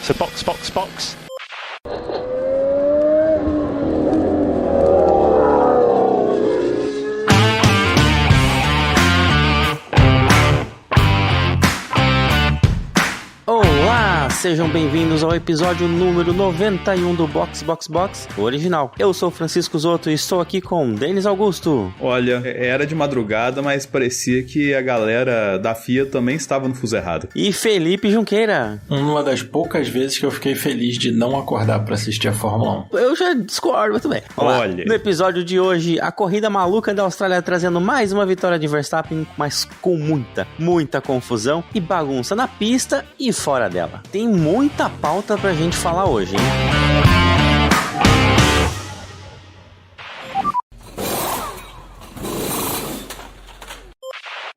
So box. Olá, sejam bem-vindos ao episódio número 91 do Box, o original. Eu sou Francisco Zotto e estou aqui com Denis Augusto. Olha, era de madrugada, mas parecia que a galera da FIA também estava no fuso errado. E Felipe Junqueira. Uma das poucas vezes que eu fiquei feliz de não acordar pra assistir a Fórmula 1. Eu já discordo, muito bem. Olha. No episódio de hoje, a corrida maluca da Austrália trazendo mais uma vitória de Verstappen, mas com muita confusão e bagunça na pista e fora dela. Tem muita pauta pra gente falar hoje, hein?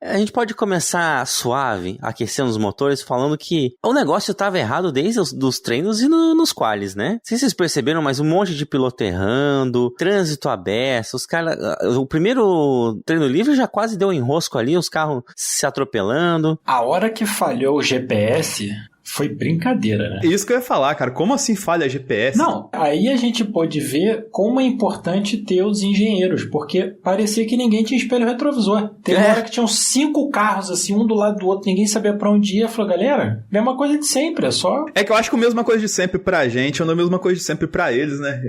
A gente pode começar suave, aquecendo os motores, falando que o negócio estava errado desde os treinos e nos qualis, né? Não sei se vocês perceberam, mas um monte de piloto errando, trânsito aberto, os caras... O primeiro treino livre já quase deu um enrosco ali, os carros se atropelando. A hora que falhou o GPS... foi brincadeira, né? Isso que eu ia falar, cara. Como assim falha GPS? Não, aí a gente pôde ver como é importante ter os engenheiros, porque parecia que ninguém tinha espelho retrovisor. Teve uma hora que tinham 5 carros, assim, um do lado do outro, ninguém sabia pra onde ia. Falou, galera, mesma coisa de sempre, é só... É que eu acho que a mesma coisa de sempre pra gente é a mesma coisa de sempre pra eles, né?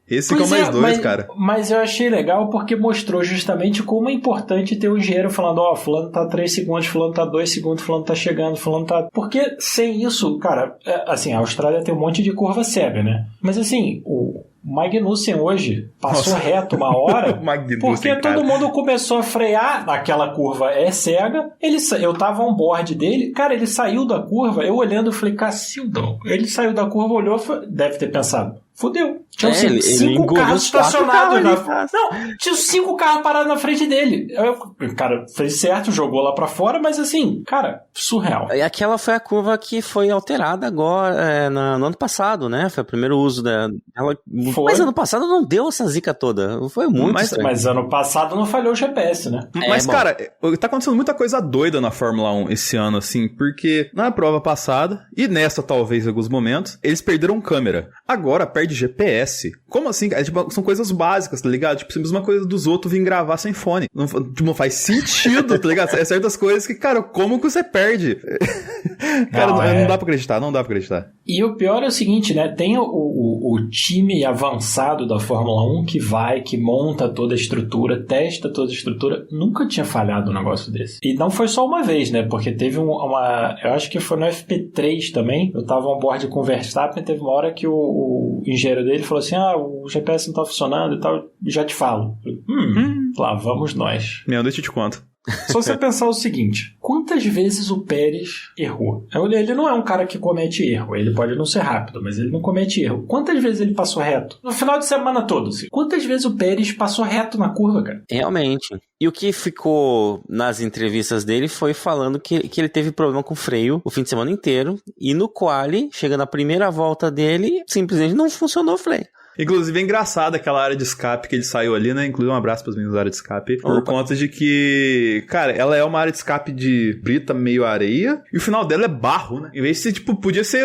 Esse que é o mais doido, cara. Mas eu achei legal porque mostrou justamente como é importante ter o engenheiro falando, ó, fulano tá 3 segundos, fulano tá 2 segundos, fulano tá chegando, fulano tá... Porque sem isso, cara, assim, a Austrália tem um monte de curva cega, né? Mas assim, o Magnussen hoje passou reto uma hora porque todo mundo começou a frear naquela curva cega. Eu tava on board dele, cara, ele saiu da curva, eu olhando, eu falei, Cacildão. Ele saiu da curva, olhou, deve ter pensado, fudeu. Tinha 5 carros estacionados na frente. Não, tinha 5 carros parados na frente dele. O cara fez certo, jogou lá pra fora, mas assim, cara, surreal. E aquela foi a curva que foi alterada agora, no ano passado, né? Foi o primeiro uso dela. Mas ano passado não deu essa zica toda. Foi muito estranho. Mas ano passado não falhou o GPS, né? Mas, cara, tá acontecendo muita coisa doida na Fórmula 1 esse ano, assim, porque na prova passada, e nessa talvez em alguns momentos, eles perderam câmera. Agora perde GPS. Como assim? Tipo, são coisas básicas, tá ligado? Tipo, a mesma coisa dos outros vir gravar sem fone. Não faz sentido, tá ligado? É certas coisas que, cara, como que você perde? Cara, não dá pra acreditar. E o pior é o seguinte, né? Tem o time avançado da Fórmula 1 que monta toda a estrutura, testa toda a estrutura. Nunca tinha falhado um negócio desse. E não foi só uma vez, né? Porque teve eu acho que foi no FP3 também. Eu tava on board com o Verstappen, teve uma hora que o engenheiro dele falou assim, o GPS não tá funcionando e tal, já te falo. Lá vamos nós. Deixa eu te conto. Só você pensar o seguinte, quantas vezes o Pérez errou? Ele não é um cara que comete erro, ele pode não ser rápido, mas ele não comete erro. Quantas vezes ele passou reto? No final de semana todo, assim. Quantas vezes o Pérez passou reto na curva, cara? Realmente. E o que ficou nas entrevistas dele foi falando que ele teve problema com freio o fim de semana inteiro, e no quali, chegando na primeira volta dele, simplesmente não funcionou o freio. Inclusive é engraçado aquela área de escape que ele saiu ali, né? Inclusive um abraço para as meninas da área de escape. Por conta de que, cara, ela é uma área de escape de brita meio areia e o final dela é barro, né? Em vez de ser, tipo, podia ser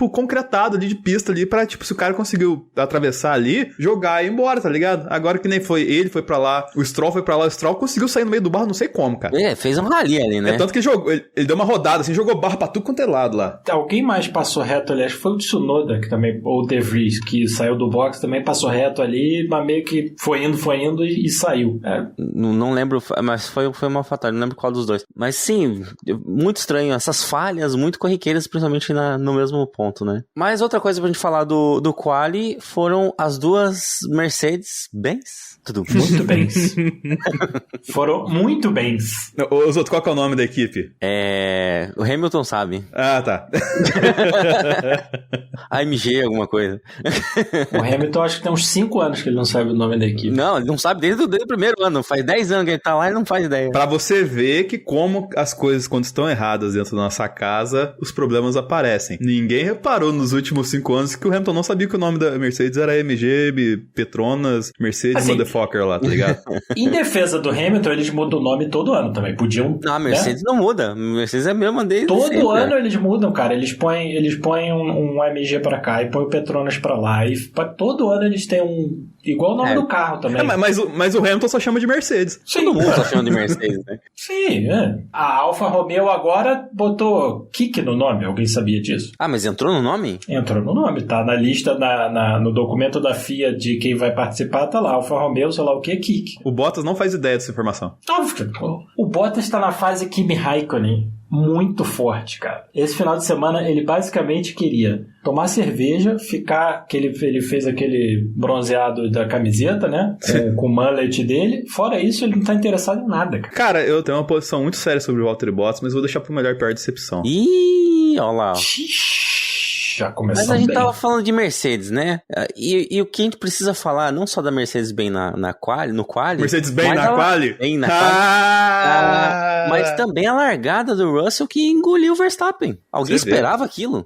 concretado ali de pista ali pra, tipo, se o cara conseguiu atravessar ali, jogar e ir embora, tá ligado? Agora que nem foi ele, foi pra lá, o Stroll foi pra lá, o Stroll conseguiu sair no meio do barro, não sei como, cara. Fez um rally ali, né? Tanto que ele deu uma rodada, assim, jogou barro pra tudo quanto é lado lá. Alguém mais passou reto ali, acho que foi o Tsunoda, que também, ou o De Vries, que saiu do box, também passou reto ali, mas meio que foi indo e saiu. Não lembro, mas foi uma fatal, não lembro qual dos dois. Mas sim, muito estranho, essas falhas muito corriqueiras, principalmente no mesmo ponto, né? Mas outra coisa pra gente falar do quali foram as duas Mercedes-Benz. Tudo muito bens. Foram muito bens. Os outros, qual que é o nome da equipe? O Hamilton sabe. Ah, tá. AMG, alguma coisa. O Hamilton, acho que tem uns 5 anos que ele não sabe o nome da equipe. Não, ele não sabe desde o primeiro ano. Faz 10 anos que ele tá lá e não faz ideia. Pra você ver que como as coisas, quando estão erradas dentro da nossa casa, os problemas aparecem. Ninguém reparou nos últimos 5 anos que o Hamilton não sabia que o nome da Mercedes era MG, Petronas, Mercedes, assim, Motherfucker lá, tá ligado? Em defesa do Hamilton, eles mudam o nome todo ano também. Podiam. Não, a Mercedes não muda. A Mercedes é a mesma desde Todo sempre. ano eles mudam, cara. Eles põem um MG pra cá e põem o Petronas pra lá. E todo ano eles têm um. Igual o nome do carro também. Mas o Hamilton só chama de Mercedes. Todo mundo tá chamando de Mercedes, né? Sim, é. A Alfa Romeo agora botou Kik no nome. Alguém sabia disso? Ah, mas entrou no nome? Entrou no nome. Tá na lista, no documento da FIA de quem vai participar, tá lá. Alfa Romeo, sei lá o que, Kik. O Bottas não faz ideia dessa informação. Óbvio. O Bottas tá na fase Kimi Raikkonen. Muito forte, cara. Esse final de semana ele basicamente queria tomar cerveja, ficar, que ele fez aquele bronzeado da camiseta, né? Com o mullet dele. Fora isso, ele não tá interessado em nada, cara. Cara, eu tenho uma posição muito séria sobre o Valtteri Bottas, mas vou deixar pro melhor pior decepção. Ih, olha lá. Já começou bem. Mas a gente tava falando de Mercedes, né? E o que a gente precisa falar, não só da Mercedes bem no quali. Mercedes bem na quali? Bem na quali. Mas também a largada do Russell que engoliu o Verstappen. Alguém esperava aquilo?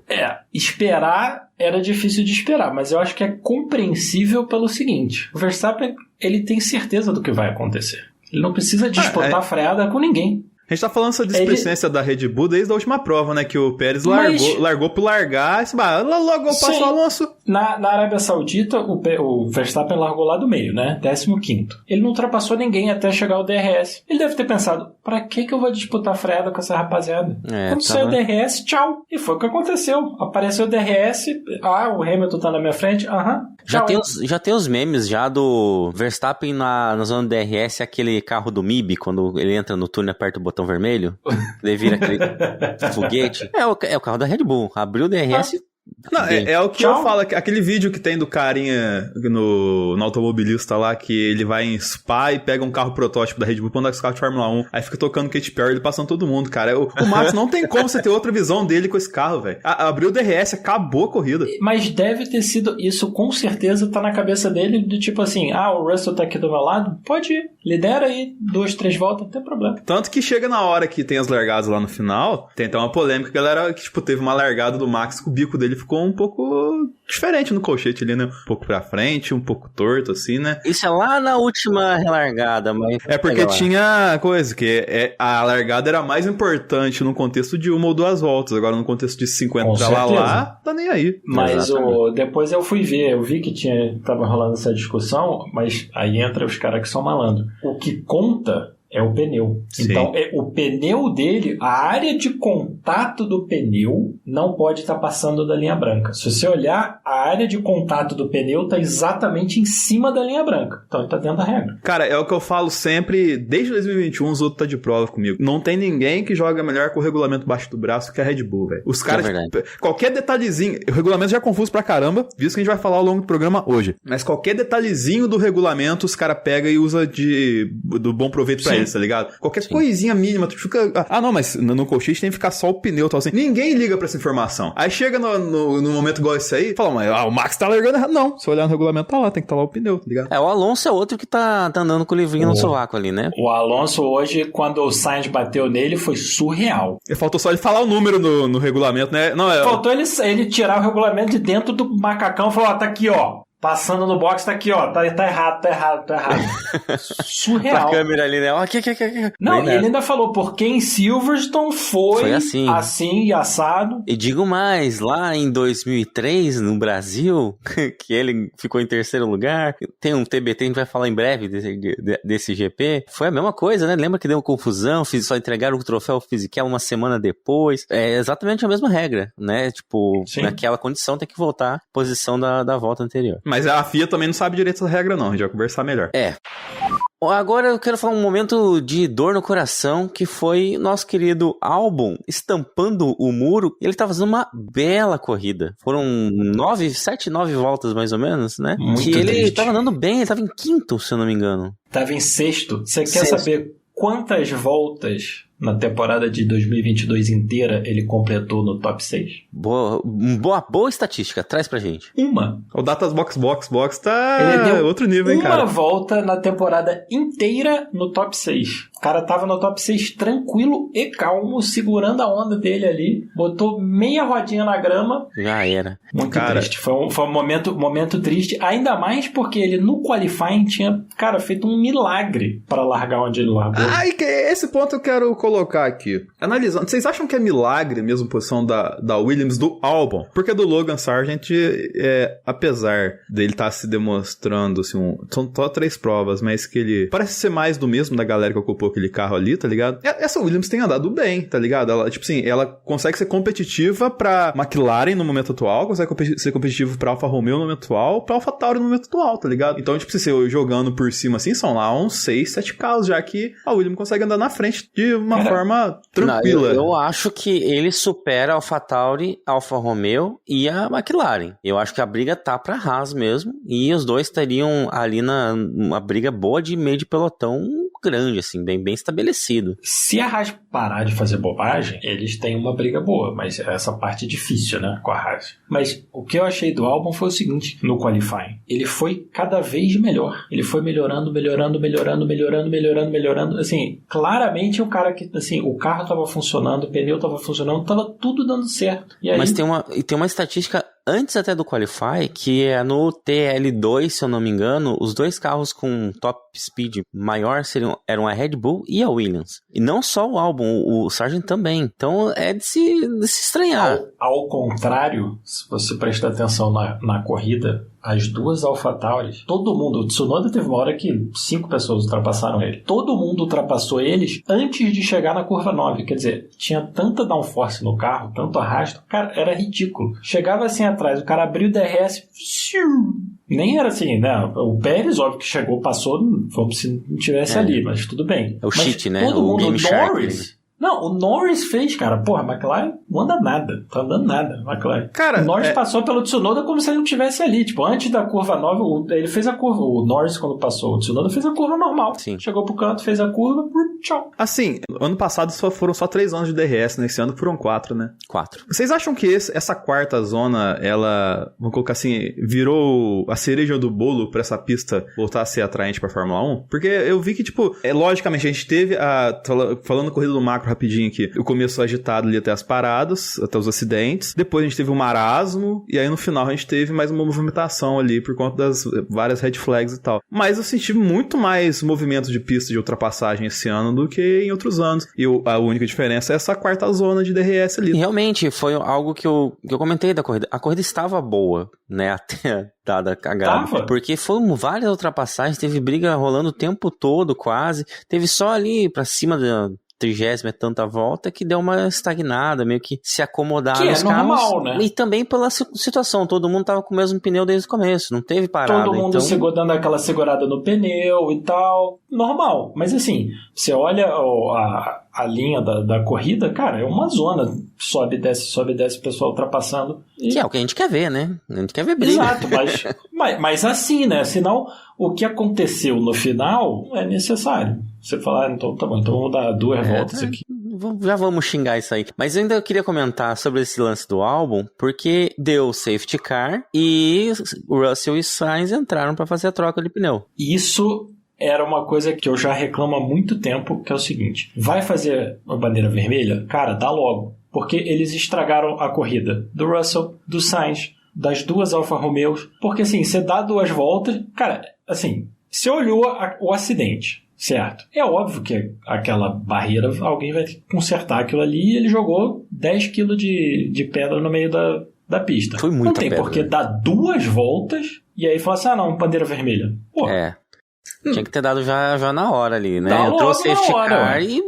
Esperar era difícil de esperar, mas eu acho que é compreensível pelo seguinte. O Verstappen, ele tem certeza do que vai acontecer. Ele não precisa disputar a freada com ninguém. A gente tá falando essa displicência da Red Bull desde a última prova, né? Que o Pérez largou pro largar, logo passou o Alonso. Na Arábia Saudita, o Verstappen largou lá do meio, né? 15º. Ele não ultrapassou ninguém até chegar ao DRS. Ele deve ter pensado, pra que eu vou disputar freada com essa rapaziada? Quando saiu o DRS, tchau. E foi o que aconteceu. Apareceu o DRS, o Hamilton tá na minha frente, Já tem os memes já do Verstappen na zona do DRS, aquele carro do MIB, quando ele entra no túnel e aperta o botão vermelho, ele vira aquele foguete. É o carro da Red Bull. Abriu o DRS... Não, é o que eu falo, aquele vídeo que tem do carinha no automobilista lá, que ele vai em Spa e pega um carro protótipo da Red Bull, quando é os carros de Fórmula 1, aí fica tocando Katy Perry, ele passando todo mundo, cara. O Max não tem como você ter outra visão dele com esse carro, velho. Abriu o DRS, acabou a corrida. Mas deve ter sido, isso com certeza tá na cabeça dele, do tipo assim, o Russell tá aqui do meu lado, pode ir, lidera aí 2, 3 voltas, não tem problema. Tanto que chega na hora que tem as largadas lá no final, tem até uma polêmica, galera, que tipo, teve uma largada do Max que o bico dele ficou um pouco diferente no colchete ali, né? Um pouco pra frente, um pouco torto, assim, né? Isso é lá na última relargada, mas... É porque tinha coisa, que a largada era mais importante no contexto de 1 ou 2 voltas, agora no contexto de 50 pra lá, tá nem aí. Mas depois eu fui ver, eu vi que tava rolando essa discussão, mas aí entra os caras que são malandros. O que conta é o pneu. Sim. Então, o pneu dele, a área de contato do pneu não pode estar passando da linha branca. Se você olhar, a área de contato do pneu está exatamente em cima da linha branca. Então, ele está dentro da regra. Cara, é o que eu falo sempre, desde 2021, os outros tá de prova comigo. Não tem ninguém que joga melhor com o regulamento baixo do braço que a Red Bull, velho. Os caras, qualquer detalhezinho, o regulamento já é confuso pra caramba, visto que a gente vai falar ao longo do programa hoje. Mas qualquer detalhezinho do regulamento, os caras pegam e usam do bom proveito pra eles, tá ligado? Qualquer coisinha mínima, tu fica... não, mas no colchete tem que ficar só o pneu, tal assim. Ninguém liga pra essa informação. Aí chega no momento igual esse aí, fala, mas o Max tá largando errado. Não, se olhar no regulamento, tá lá, tem que estar lá o pneu, tá ligado? O Alonso é outro que tá andando com o livrinho no sovaco ali, né? O Alonso hoje, quando o Sainz bateu nele, foi surreal. Faltou só ele falar o número no regulamento, né? Não, faltou ele tirar o regulamento de dentro do macacão e falar, tá aqui, ó. Passando no box, tá aqui, ó. Tá errado. Surreal. A câmera ali, né? Aqui. Não, e ele ainda falou, porque em Silverstone foi assim e assado. E digo mais, lá em 2003, no Brasil, que ele ficou em 3º lugar, tem um TBT, a gente vai falar em breve desse GP, foi a mesma coisa, né? Lembra que deu confusão, só entregaram o troféu Fisichella uma semana depois. É exatamente a mesma regra, né? Tipo, naquela condição tem que voltar à posição da volta anterior. Mas a FIA também não sabe direito essa regra, não. A gente vai conversar melhor. Agora eu quero falar um momento de dor no coração, que foi nosso querido Albon estampando o muro. Ele tava fazendo uma bela corrida. Foram 7, 9 voltas mais ou menos, né? Muito que ele triste. tava andando bem, ele tava em 5º, se eu não me engano. Tava em 6º. Você quer saber quantas voltas na temporada de 2022 inteira ele completou no top 6? Boa estatística, traz pra gente. Uma. O Datas Box tá Ele deu outro nível, hein, cara? uma volta na temporada inteira no top 6. O cara tava no top 6 tranquilo e calmo, segurando a onda dele ali, botou meia rodinha na grama. Já era. Muito cara, triste. Foi um momento triste, ainda mais porque ele no qualifying tinha, cara, feito um milagre pra largar onde ele largou. Ai, que esse ponto eu quero colocar aqui. Analisando, vocês acham que é milagre mesmo a posição da Williams do Albon? Porque do Logan Sargent, apesar dele estar se demonstrando, assim, são só 3 provas, mas que ele parece ser mais do mesmo da galera que ocupou aquele carro ali, tá ligado? Essa Williams tem andado bem, tá ligado? Ela, tipo assim, ela consegue ser competitiva pra McLaren no momento atual, consegue ser competitiva pra Alfa Romeo no momento atual, pra Alfa Tauri no momento atual, tá ligado? Então, tipo, se eu jogando por cima assim, são lá uns 6, 7 carros, já que a Williams consegue andar na frente de uma forma tranquila. Eu acho que ele supera a Alfa Tauri, a Alfa Romeo e a McLaren. Eu acho que a briga tá pra Haas mesmo, e os dois estariam ali uma briga boa de meio de pelotão grande, assim, bem estabelecido. Se a Haas parar de fazer bobagem, eles têm uma briga boa, mas essa parte é difícil, né, com a Haas. Mas o que eu achei do Albon foi o seguinte, no qualifying, ele foi cada vez melhor. Ele foi melhorando, assim, claramente o cara que, assim, o carro tava funcionando, o pneu tava funcionando, tava tudo dando certo. E aí... Mas tem uma estatística antes até do Qualify, que é no TL2, se eu não me engano, os 2 carros com top speed maior eram a Red Bull e a Williams. E não só o Albon, o Sargent também. Então é de se estranhar. Ao contrário, se você prestar atenção na corrida, as 2 AlphaTauris, todo mundo, o Tsunoda teve uma hora que 5 pessoas ultrapassaram ele. Todo mundo ultrapassou eles antes de chegar na curva 9. Quer dizer, tinha tanta downforce no carro, tanto arrasto, cara, era ridículo. Chegava assim atrás, o cara abriu o DRS, nem era assim, né? O Pérez, óbvio que chegou, passou, como se não tivesse ali, mas tudo bem. É o cheat, né? Todo mundo, Game Shark, Norris... Não, o Norris fez, cara. Porra, a McLaren não anda nada. Tá andando nada, McLaren. Cara, o Norris passou pelo Tsunoda como se ele não estivesse ali. Tipo, antes da curva 9, ele fez a curva. O Norris, quando passou, o Tsunoda fez a curva normal. Sim. Chegou pro canto, fez a curva, tchau. Assim, ano passado foram só 3 anos de DRS, né? Esse ano foram 4, né? 4. Vocês acham que essa quarta zona, ela, vamos colocar assim, virou a cereja do bolo pra essa pista voltar a ser atraente pra Fórmula 1? Porque eu vi que, tipo, logicamente, a gente teve falando corrida do macro rapidinho aqui, o começo agitado ali até as paradas, até os acidentes. Depois a gente teve um marasmo, e aí no final a gente teve mais uma movimentação ali por conta das várias red flags e tal. Mas eu senti muito mais movimento de pista de ultrapassagem esse ano do que em outros anos. E a única diferença é essa quarta zona de DRS ali. E realmente, foi algo que eu comentei da corrida. A corrida estava boa, né? Até dada a cagada. Tava. Porque foram várias ultrapassagens, teve briga rolando o tempo todo, quase. Teve só ali pra cima da 30ª tanta volta que deu uma estagnada, meio que se acomodaram que os é carros. normal, né? E também pela situação, todo mundo tava com o mesmo pneu desde o começo, não teve parada. Todo mundo então... dando aquela segurada no pneu e tal. Normal. Mas assim, você olha a linha da corrida, cara, é uma zona. Sobe, desce, o pessoal ultrapassando. E... Que é o que a gente quer ver, né? A gente quer ver briga. Exato, mas assim, né? Senão, o que aconteceu no final é necessário. Você falar, então tá bom, então vamos dar 2 voltas aqui. Já vamos xingar isso aí. Mas eu ainda queria comentar sobre esse lance do álbum, porque deu safety car e o Russell e Sainz entraram pra fazer a troca de pneu. Isso era uma coisa que eu já reclamo há muito tempo, que é o seguinte: vai fazer uma bandeira vermelha? Cara, dá logo. Porque eles estragaram a corrida do Russell, do Sainz, das 2 Alfa Romeos. Porque assim, você dá 2 voltas... Cara, assim, você olhou o acidente, certo? É óbvio que aquela barreira, alguém vai consertar aquilo ali, e ele jogou 10 kg de pedra no meio da pista. Foi muita Não tem pedra. porque dar 2 voltas e aí falar assim, não, bandeira vermelha. Pô, Tinha que ter dado já na hora ali, né? Dá Entrou logo o safety na hora, car e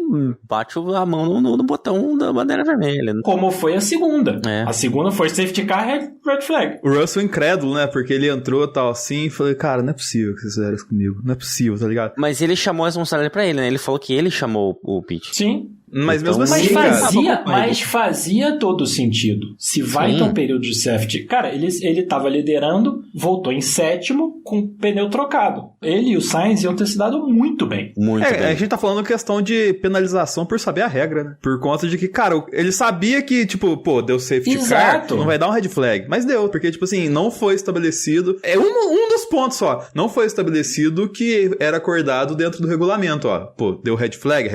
bate a mão no botão da bandeira vermelha. como foi a segunda. É. A segunda foi safety car, red flag. O Russell incrédulo, né? Porque ele entrou tal assim e falei, cara, não é possível que vocês fizeram isso comigo. Não é possível, tá ligado? Mas ele chamou a responsabilidade pra ele, né? Ele falou que ele chamou o Pete. Sim. Mas Então, mesmo assim, mas fazia todo sentido. Se vai ter um período de safety... Cara, ele tava liderando, voltou em sétimo com o pneu trocado. Ele e o Sainz iam ter se dado muito bem. Muito bem. A gente tá falando questão de penalização por saber a regra, né? Por conta de que, cara, ele sabia que, tipo, pô, deu safety car, não vai dar um red flag. Mas deu, porque, tipo assim, não foi estabelecido... É um dos pontos só. Não foi estabelecido que era acordado dentro do regulamento, ó. Pô, deu red flag,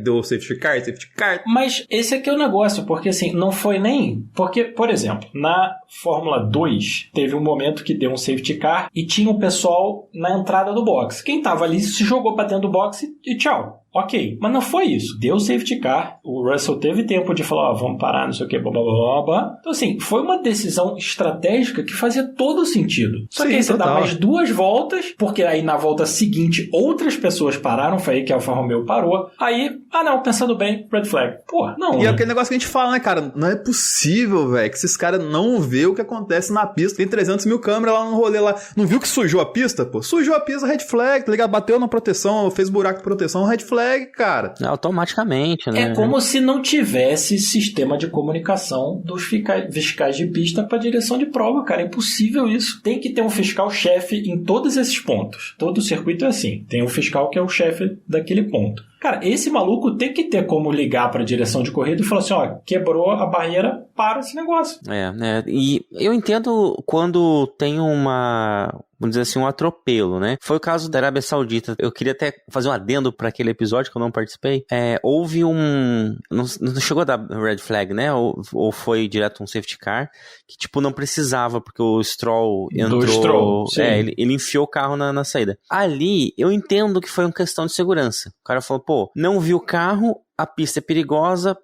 deu safety car. Mas esse aqui é o negócio, porque assim, não foi nem... Porque, por exemplo, na Fórmula 2, teve um momento que deu um safety car e tinha um pessoal na entrada do box. Quem tava ali se jogou pra dentro do box e tchau. Ok, mas não foi isso. Deu safety car, o Russell teve tempo de falar, vamos parar, não sei o que, blá, blá, blá, blá. Então assim, foi uma decisão estratégica que fazia todo sentido. Só que aí você dá mais 2 voltas, porque aí na volta seguinte outras pessoas pararam, foi aí que a Alfa Romeo parou. Aí, não, pensando bem, red flag. Pô, não. E é aquele negócio que a gente fala, né, cara? Não é possível, velho, que esses caras não vê o que acontece na pista. Tem 300 mil câmeras lá no rolê lá. Não viu que sujou a pista, pô? Sujou a pista, red flag, tá ligado? Bateu na proteção, fez buraco de proteção, red flag. Cara. Automaticamente, né? É como se não tivesse sistema de comunicação dos fiscais de pista para direção de prova, cara. É impossível isso. Tem que ter um fiscal-chefe em todos esses pontos. Todo o circuito é assim. Tem um fiscal que é o chefe daquele ponto. Cara, esse maluco tem que ter como ligar para a direção de corrida e falar assim, ó, quebrou a barreira, para esse negócio. E eu entendo quando tem vamos dizer assim, um atropelo, né? Foi o caso da Arábia Saudita. Eu queria até fazer um adendo para aquele episódio que eu não participei. Houve não chegou a dar red flag, né? Ou foi direto um safety car, que tipo não precisava, porque o Stroll entrou... Do Stroll, sim. Ele enfiou o carro na saída. Ali, eu entendo que foi uma questão de segurança. O cara falou, pô, não viu o carro, a pista é perigosa,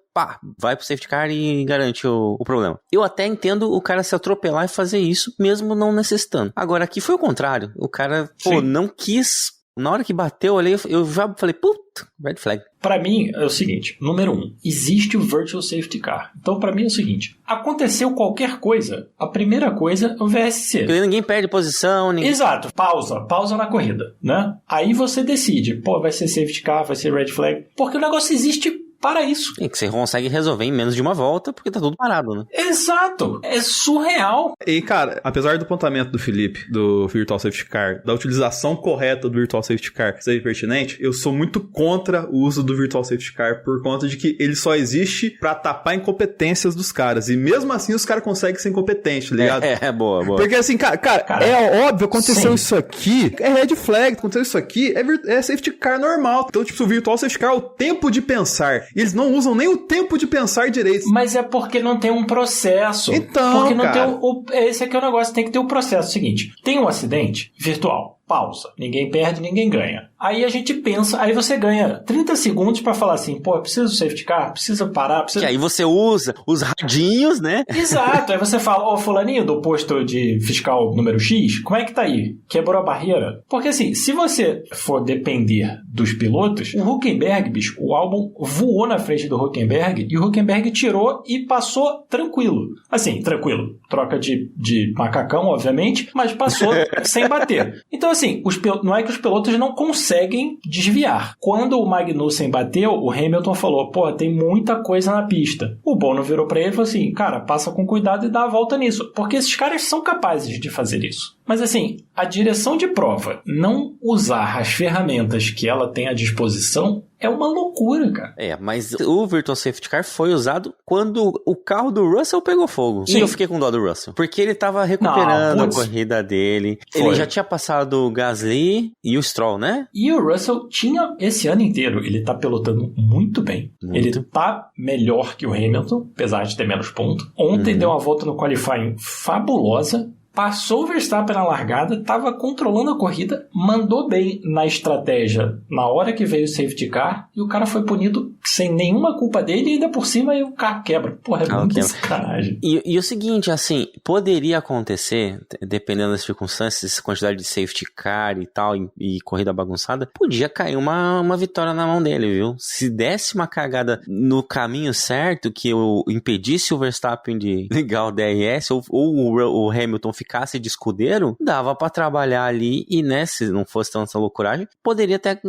vai pro safety car e garante o problema. Eu até entendo o cara se atropelar e fazer isso, mesmo não necessitando. Agora, aqui foi o contrário. O cara, não quis... Na hora que bateu, eu já falei, puta, red flag. Pra mim, é o seguinte, número 1, existe o Virtual Safety Car. Então, pra mim é o seguinte, aconteceu qualquer coisa, a primeira coisa é o VSC. Porque ninguém perde posição, Exato, pausa na corrida, né? Aí você decide, vai ser Safety Car, vai ser red flag, porque o negócio existe para isso. E que você consegue resolver em menos de uma volta, porque tá tudo parado, né? Exato. É surreal. E, cara, apesar do apontamento do Felipe, do Virtual Safety Car, da utilização correta do Virtual Safety Car ser pertinente, eu sou muito contra o uso do Virtual Safety Car por conta de que ele só existe pra tapar incompetências dos caras. E mesmo assim, os caras conseguem ser incompetentes, tá ligado? Boa. Porque assim, cara, é óbvio, aconteceu isso aqui, é red flag, aconteceu isso aqui, é safety car normal. Então, tipo, o Virtual Safety Car é o tempo de pensar. E eles não usam nem o tempo de pensar direito. Mas é porque não tem um processo. Então, porque não cara... esse aqui é o negócio, tem que ter um processo. Seguinte, tem um acidente virtual. Pausa. Ninguém perde, ninguém ganha. Aí a gente pensa, aí você ganha 30 segundos pra falar assim, precisa do safety car, precisa parar, precisa... Que aí você usa os radinhos, né? Exato. Aí você fala, fulaninho do posto de fiscal número X, como é que tá aí? Quebrou a barreira? Porque assim, se você for depender dos pilotos, o Hülkenberg, bicho, o álbum voou na frente do Hülkenberg e o Hülkenberg tirou e passou tranquilo. Assim, tranquilo. Troca de macacão, obviamente, mas passou sem bater. Então, assim, não é que os pilotos não conseguem desviar. Quando o Magnussen bateu, o Hamilton falou, tem muita coisa na pista. O Bono virou pra ele e falou assim, cara, passa com cuidado e dá a volta nisso. Porque esses caras são capazes de fazer isso. Mas assim, a direção de prova não usar as ferramentas que ela tem à disposição é uma loucura, cara. Mas o Virtual Safety Car foi usado quando o carro do Russell pegou fogo. Sim. E eu fiquei com dó do Russell. Porque ele tava recuperando a corrida dele. Foi. Ele já tinha passado o Gasly e o Stroll, né? E o Russell tinha, esse ano inteiro, ele tá pilotando muito bem. Ele tá melhor que o Hamilton, apesar de ter menos pontos. Ontem deu uma volta no qualifying fabulosa. Passou o Verstappen na largada, estava controlando a corrida, mandou bem na estratégia na hora que veio o safety car e o cara foi punido sem nenhuma culpa dele e ainda por cima e o carro quebra. É muito sacanagem. E o seguinte, assim, poderia acontecer, dependendo das circunstâncias, quantidade de safety car e tal, e corrida bagunçada, podia cair uma vitória na mão dele, viu? Se desse uma cagada no caminho certo, que eu impedisse o Verstappen de ligar o DRS ou o Hamilton ficar ficasse de escudeiro, dava pra trabalhar ali e, né, se não fosse tanta loucuragem, poderia ter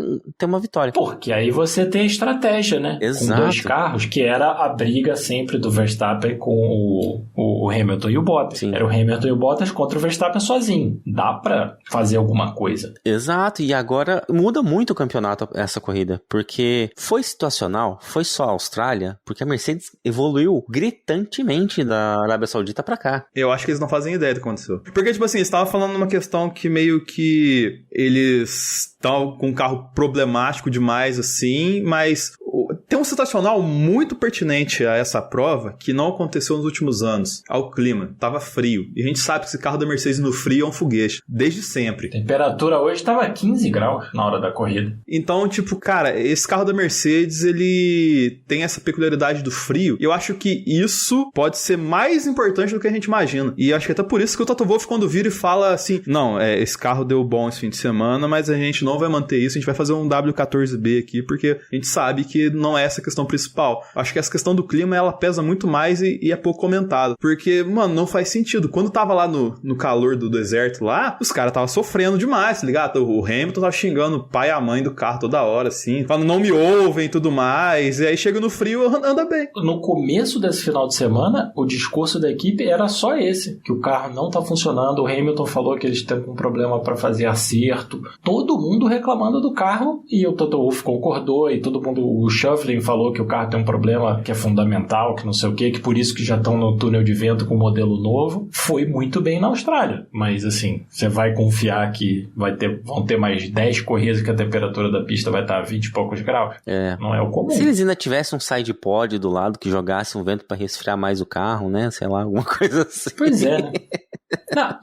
uma vitória. Porque aí você tem a estratégia, né? Exato. Com 2 carros, que era a briga sempre do Verstappen com o Hamilton e o Bottas. Sim. Era o Hamilton e o Bottas contra o Verstappen sozinho. Dá pra fazer alguma coisa. Exato, e agora muda muito o campeonato essa corrida, porque foi situacional, foi só a Austrália, porque a Mercedes evoluiu gritantemente da Arábia Saudita pra cá. Eu acho que eles não fazem ideia do que aconteceu. Porque, tipo assim, você estava falando numa questão que meio que eles estão com um carro problemático demais, assim, mas tem um situacional muito pertinente a essa prova que não aconteceu nos últimos anos. Ao clima. Tava frio. E a gente sabe que esse carro da Mercedes no frio é um foguete. Desde sempre. A temperatura hoje tava 15 graus na hora da corrida. Então, tipo, cara, esse carro da Mercedes, ele tem essa peculiaridade do frio. E eu acho que isso pode ser mais importante do que a gente imagina. E acho que até por isso que o Toto Wolff, quando vira e fala assim, não, esse carro deu bom esse fim de semana, mas a gente não vai manter isso, a gente vai fazer um W14B aqui, porque a gente sabe que não é essa a questão principal. Acho que essa questão do clima, ela pesa muito mais e é pouco comentada. Porque, mano, não faz sentido. Quando tava lá no calor do deserto lá, os caras estavam sofrendo demais, tá ligado? O Hamilton tava xingando o pai e a mãe do carro toda hora, assim, falando não me ouvem e tudo mais. E aí chega no frio, anda bem. No começo desse final de semana, o discurso da equipe era só esse, que o carro não tá funcionando. O Hamilton falou que eles estão com problema para fazer acerto. Todo mundo reclamando do carro e o Toto Wolff concordou e todo mundo, o Shuffling falou que o carro tem um problema que é fundamental, que não sei o que por isso que já estão no túnel de vento com um modelo novo. Foi muito bem na Austrália, mas assim, você vai confiar que vão ter mais 10 corridas que a temperatura da pista vai estar a 20 e poucos graus? Não é o comum. Se eles ainda tivessem um side pod do lado que jogasse um vento para resfriar mais o carro, né, sei lá, alguma coisa assim. Pois é, né? Não,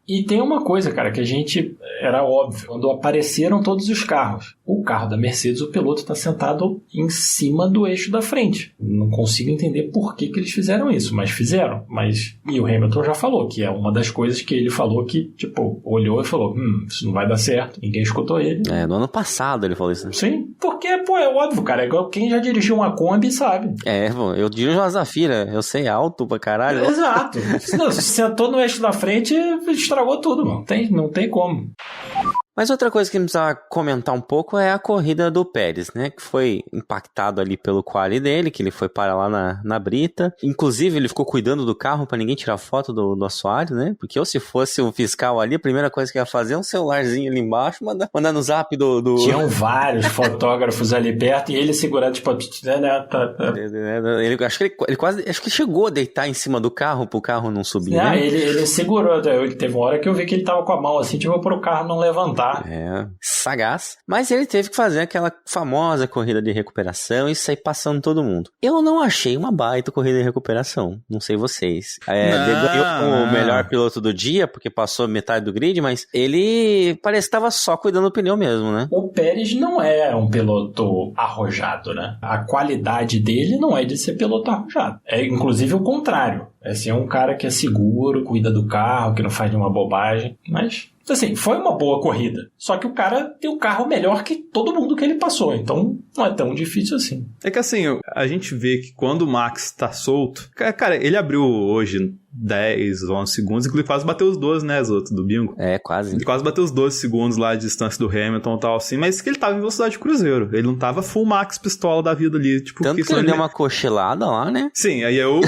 e tem uma coisa, cara, que a gente era óbvio. Quando apareceram todos os carros, o carro da Mercedes, o piloto está sentado em cima do eixo da frente. Não consigo entender por que eles fizeram isso, mas fizeram. E o Hamilton já falou que é uma das coisas que ele falou que, tipo, olhou e falou, isso não vai dar certo. Ninguém escutou ele. No ano passado ele falou isso, né? Sim, porque, pô, é óbvio, cara. É igual quem já dirigiu uma Kombi sabe. Eu dirijo uma Zafira, eu sei alto pra caralho. Exato. Se sentou no eixo da frente, estragou tudo, mano. Não tem como. Mas outra coisa que a gente precisa comentar um pouco é a corrida do Pérez, né? Que foi impactado ali pelo quali dele, que ele foi parar lá na brita. Inclusive, ele ficou cuidando do carro pra ninguém tirar foto do assoalho, né? Porque ou se fosse o fiscal ali, a primeira coisa que ia fazer é um celularzinho ali embaixo, mandar no zap do... Tinham vários fotógrafos ali perto e ele segurando, tipo... Acho que chegou a deitar em cima do carro pro carro não subir, né? Ele segurou. Teve uma hora que eu vi que ele tava com a mão assim, tipo, pro carro não levantar. Sagaz. Mas ele teve que fazer aquela famosa corrida de recuperação e sair passando todo mundo. Eu não achei uma baita corrida de recuperação. Não sei vocês. Ele ganhou o melhor piloto do dia, porque passou metade do grid, mas ele parece que estava só cuidando do pneu mesmo, né? O Pérez não é um piloto arrojado, né? A qualidade dele não é de ser piloto arrojado. É inclusive o contrário. É um cara que é seguro, cuida do carro, que não faz nenhuma bobagem, mas... Assim, foi uma boa corrida. Só que o cara tem um carro melhor que todo mundo que ele passou. Então, não é tão difícil assim. É que assim, a gente vê que quando o Max tá solto... Cara, ele abriu hoje 10, 11 segundos. Inclusive quase bateu os 12, né, Zoto, do bingo. Quase. Ele quase bateu os 12 segundos lá de distância do Hamilton e tal, assim. Mas que ele tava em velocidade de cruzeiro. Ele não tava full Max pistola da vida ali. Tipo, tanto que ele deu uma cochilada lá, né? Sim, aí eu...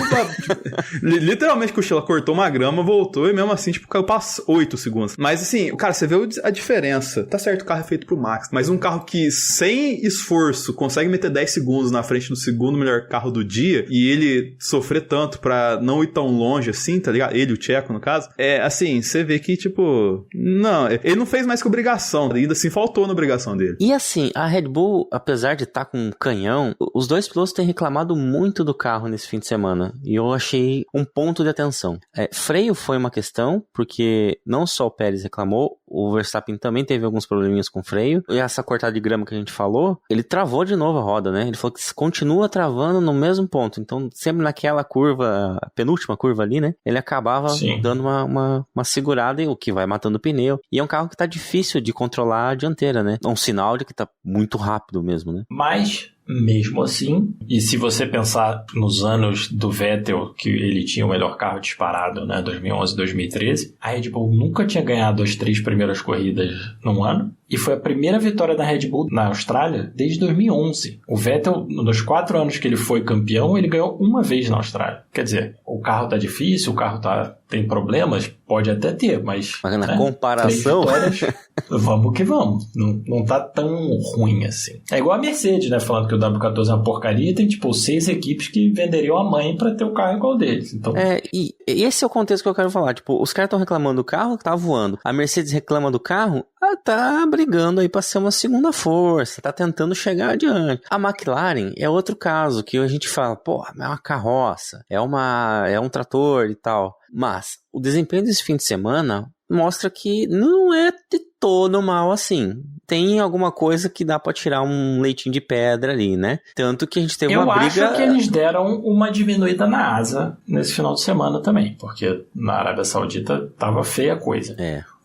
literalmente cochila, cortou uma grama, voltou e mesmo assim, tipo, caiu pra 8 segundos. Mas assim, cara, você vê a diferença. Tá certo, o carro é feito pro Max, mas um carro que, sem esforço, consegue meter 10 segundos na frente do segundo melhor carro do dia e ele sofrer tanto pra não ir tão longe assim, tá ligado? Ele, o Checo, no caso. Assim, você vê que, tipo... Não, ele não fez mais que obrigação. Ainda assim, faltou na obrigação dele. E assim, a Red Bull, apesar de estar com um canhão, os dois pilotos têm reclamado muito do carro nesse fim de semana. E eu achei um ponto de atenção. Freio foi uma questão, porque não só o Pérez reclamou, o Verstappen também teve alguns probleminhas com freio. E essa cortada de grama que a gente falou, ele travou de novo a roda, né? Ele falou que continua travando no mesmo ponto. Então, sempre naquela curva, a penúltima curva ali, né? Ele acabava dando uma segurada, o que vai matando o pneu. E é um carro que tá difícil de controlar a dianteira, né? É um sinal de que tá muito rápido mesmo, né? Mas Mesmo assim, e se você pensar nos anos do Vettel, que ele tinha o melhor carro disparado, né, 2011, 2013, a Red Bull nunca tinha ganhado as 3 primeiras corridas num ano, e foi a primeira vitória da Red Bull na Austrália desde 2011. O Vettel, nos 4 anos que ele foi campeão, ele ganhou uma vez na Austrália. Quer dizer, o carro tá difícil, o carro tem problemas, pode até ter, mas na, né, comparação... 3 vitórias, vamos que vamos. Não tá tão ruim assim. É igual a Mercedes, né? Falando que o W14 é uma porcaria, tem tipo 6 equipes que venderiam a mãe pra ter o carro igual deles. Então... e esse é o contexto que eu quero falar. Tipo, os caras estão reclamando do carro que tá voando. A Mercedes reclama do carro, tá brigando aí pra ser uma segunda força, tá tentando chegar adiante. A McLaren é outro caso, que a gente fala, pô, é uma carroça, é um trator e tal. Mas o desempenho desse fim de semana mostra que não é de todo mal assim. Tem alguma coisa que dá pra tirar um leitinho de pedra ali, né? Tanto que a gente teve uma briga... Eu acho que eles deram uma diminuída na asa nesse final de semana também, porque na Arábia Saudita tava feia a coisa.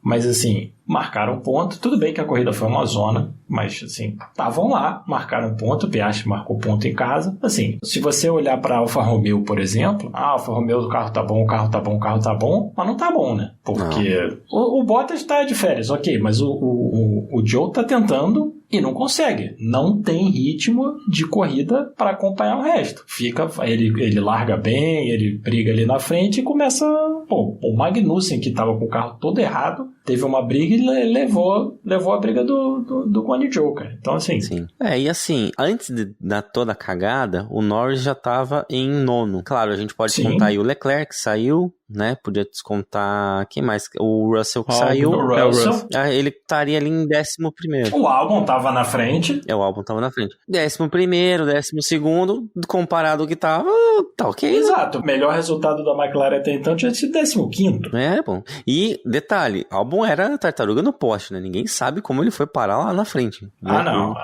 Mas assim, marcaram ponto. Tudo bem que a corrida foi uma zona, mas assim, estavam lá, marcaram ponto. O Piastri marcou ponto em casa. Assim, se você olhar para Alfa Romeo, por exemplo, Alfa Romeo, o carro tá bom, o carro tá bom, o carro tá bom, mas não tá bom, né? Porque o Bottas tá de férias, ok, mas o Joe tá tentando e não consegue. Não tem ritmo de corrida para acompanhar o resto. Ele larga bem, ele briga ali na frente e começa... Pô, o Magnussen, que tava com o carro todo errado, teve uma briga e levou a briga do Guan Yu Zhou, cara. Então, assim... Sim. E assim, antes da toda a cagada, o Norris já tava em 9º. Claro, a gente pode contar aí o Leclerc, que saiu, né? Podia descontar... Quem mais? O Russell, que saiu. O Russell. Ele estaria ali em 11º. O Albon tava na frente. O Albon tava na frente. 11º, 12º, comparado ao que tava, tá ok. Exato. O melhor resultado da McLaren até então tinha sido 15º. Bom. E, detalhe, Albon era tartaruga no poste, né? Ninguém sabe como ele foi parar lá na frente. Não.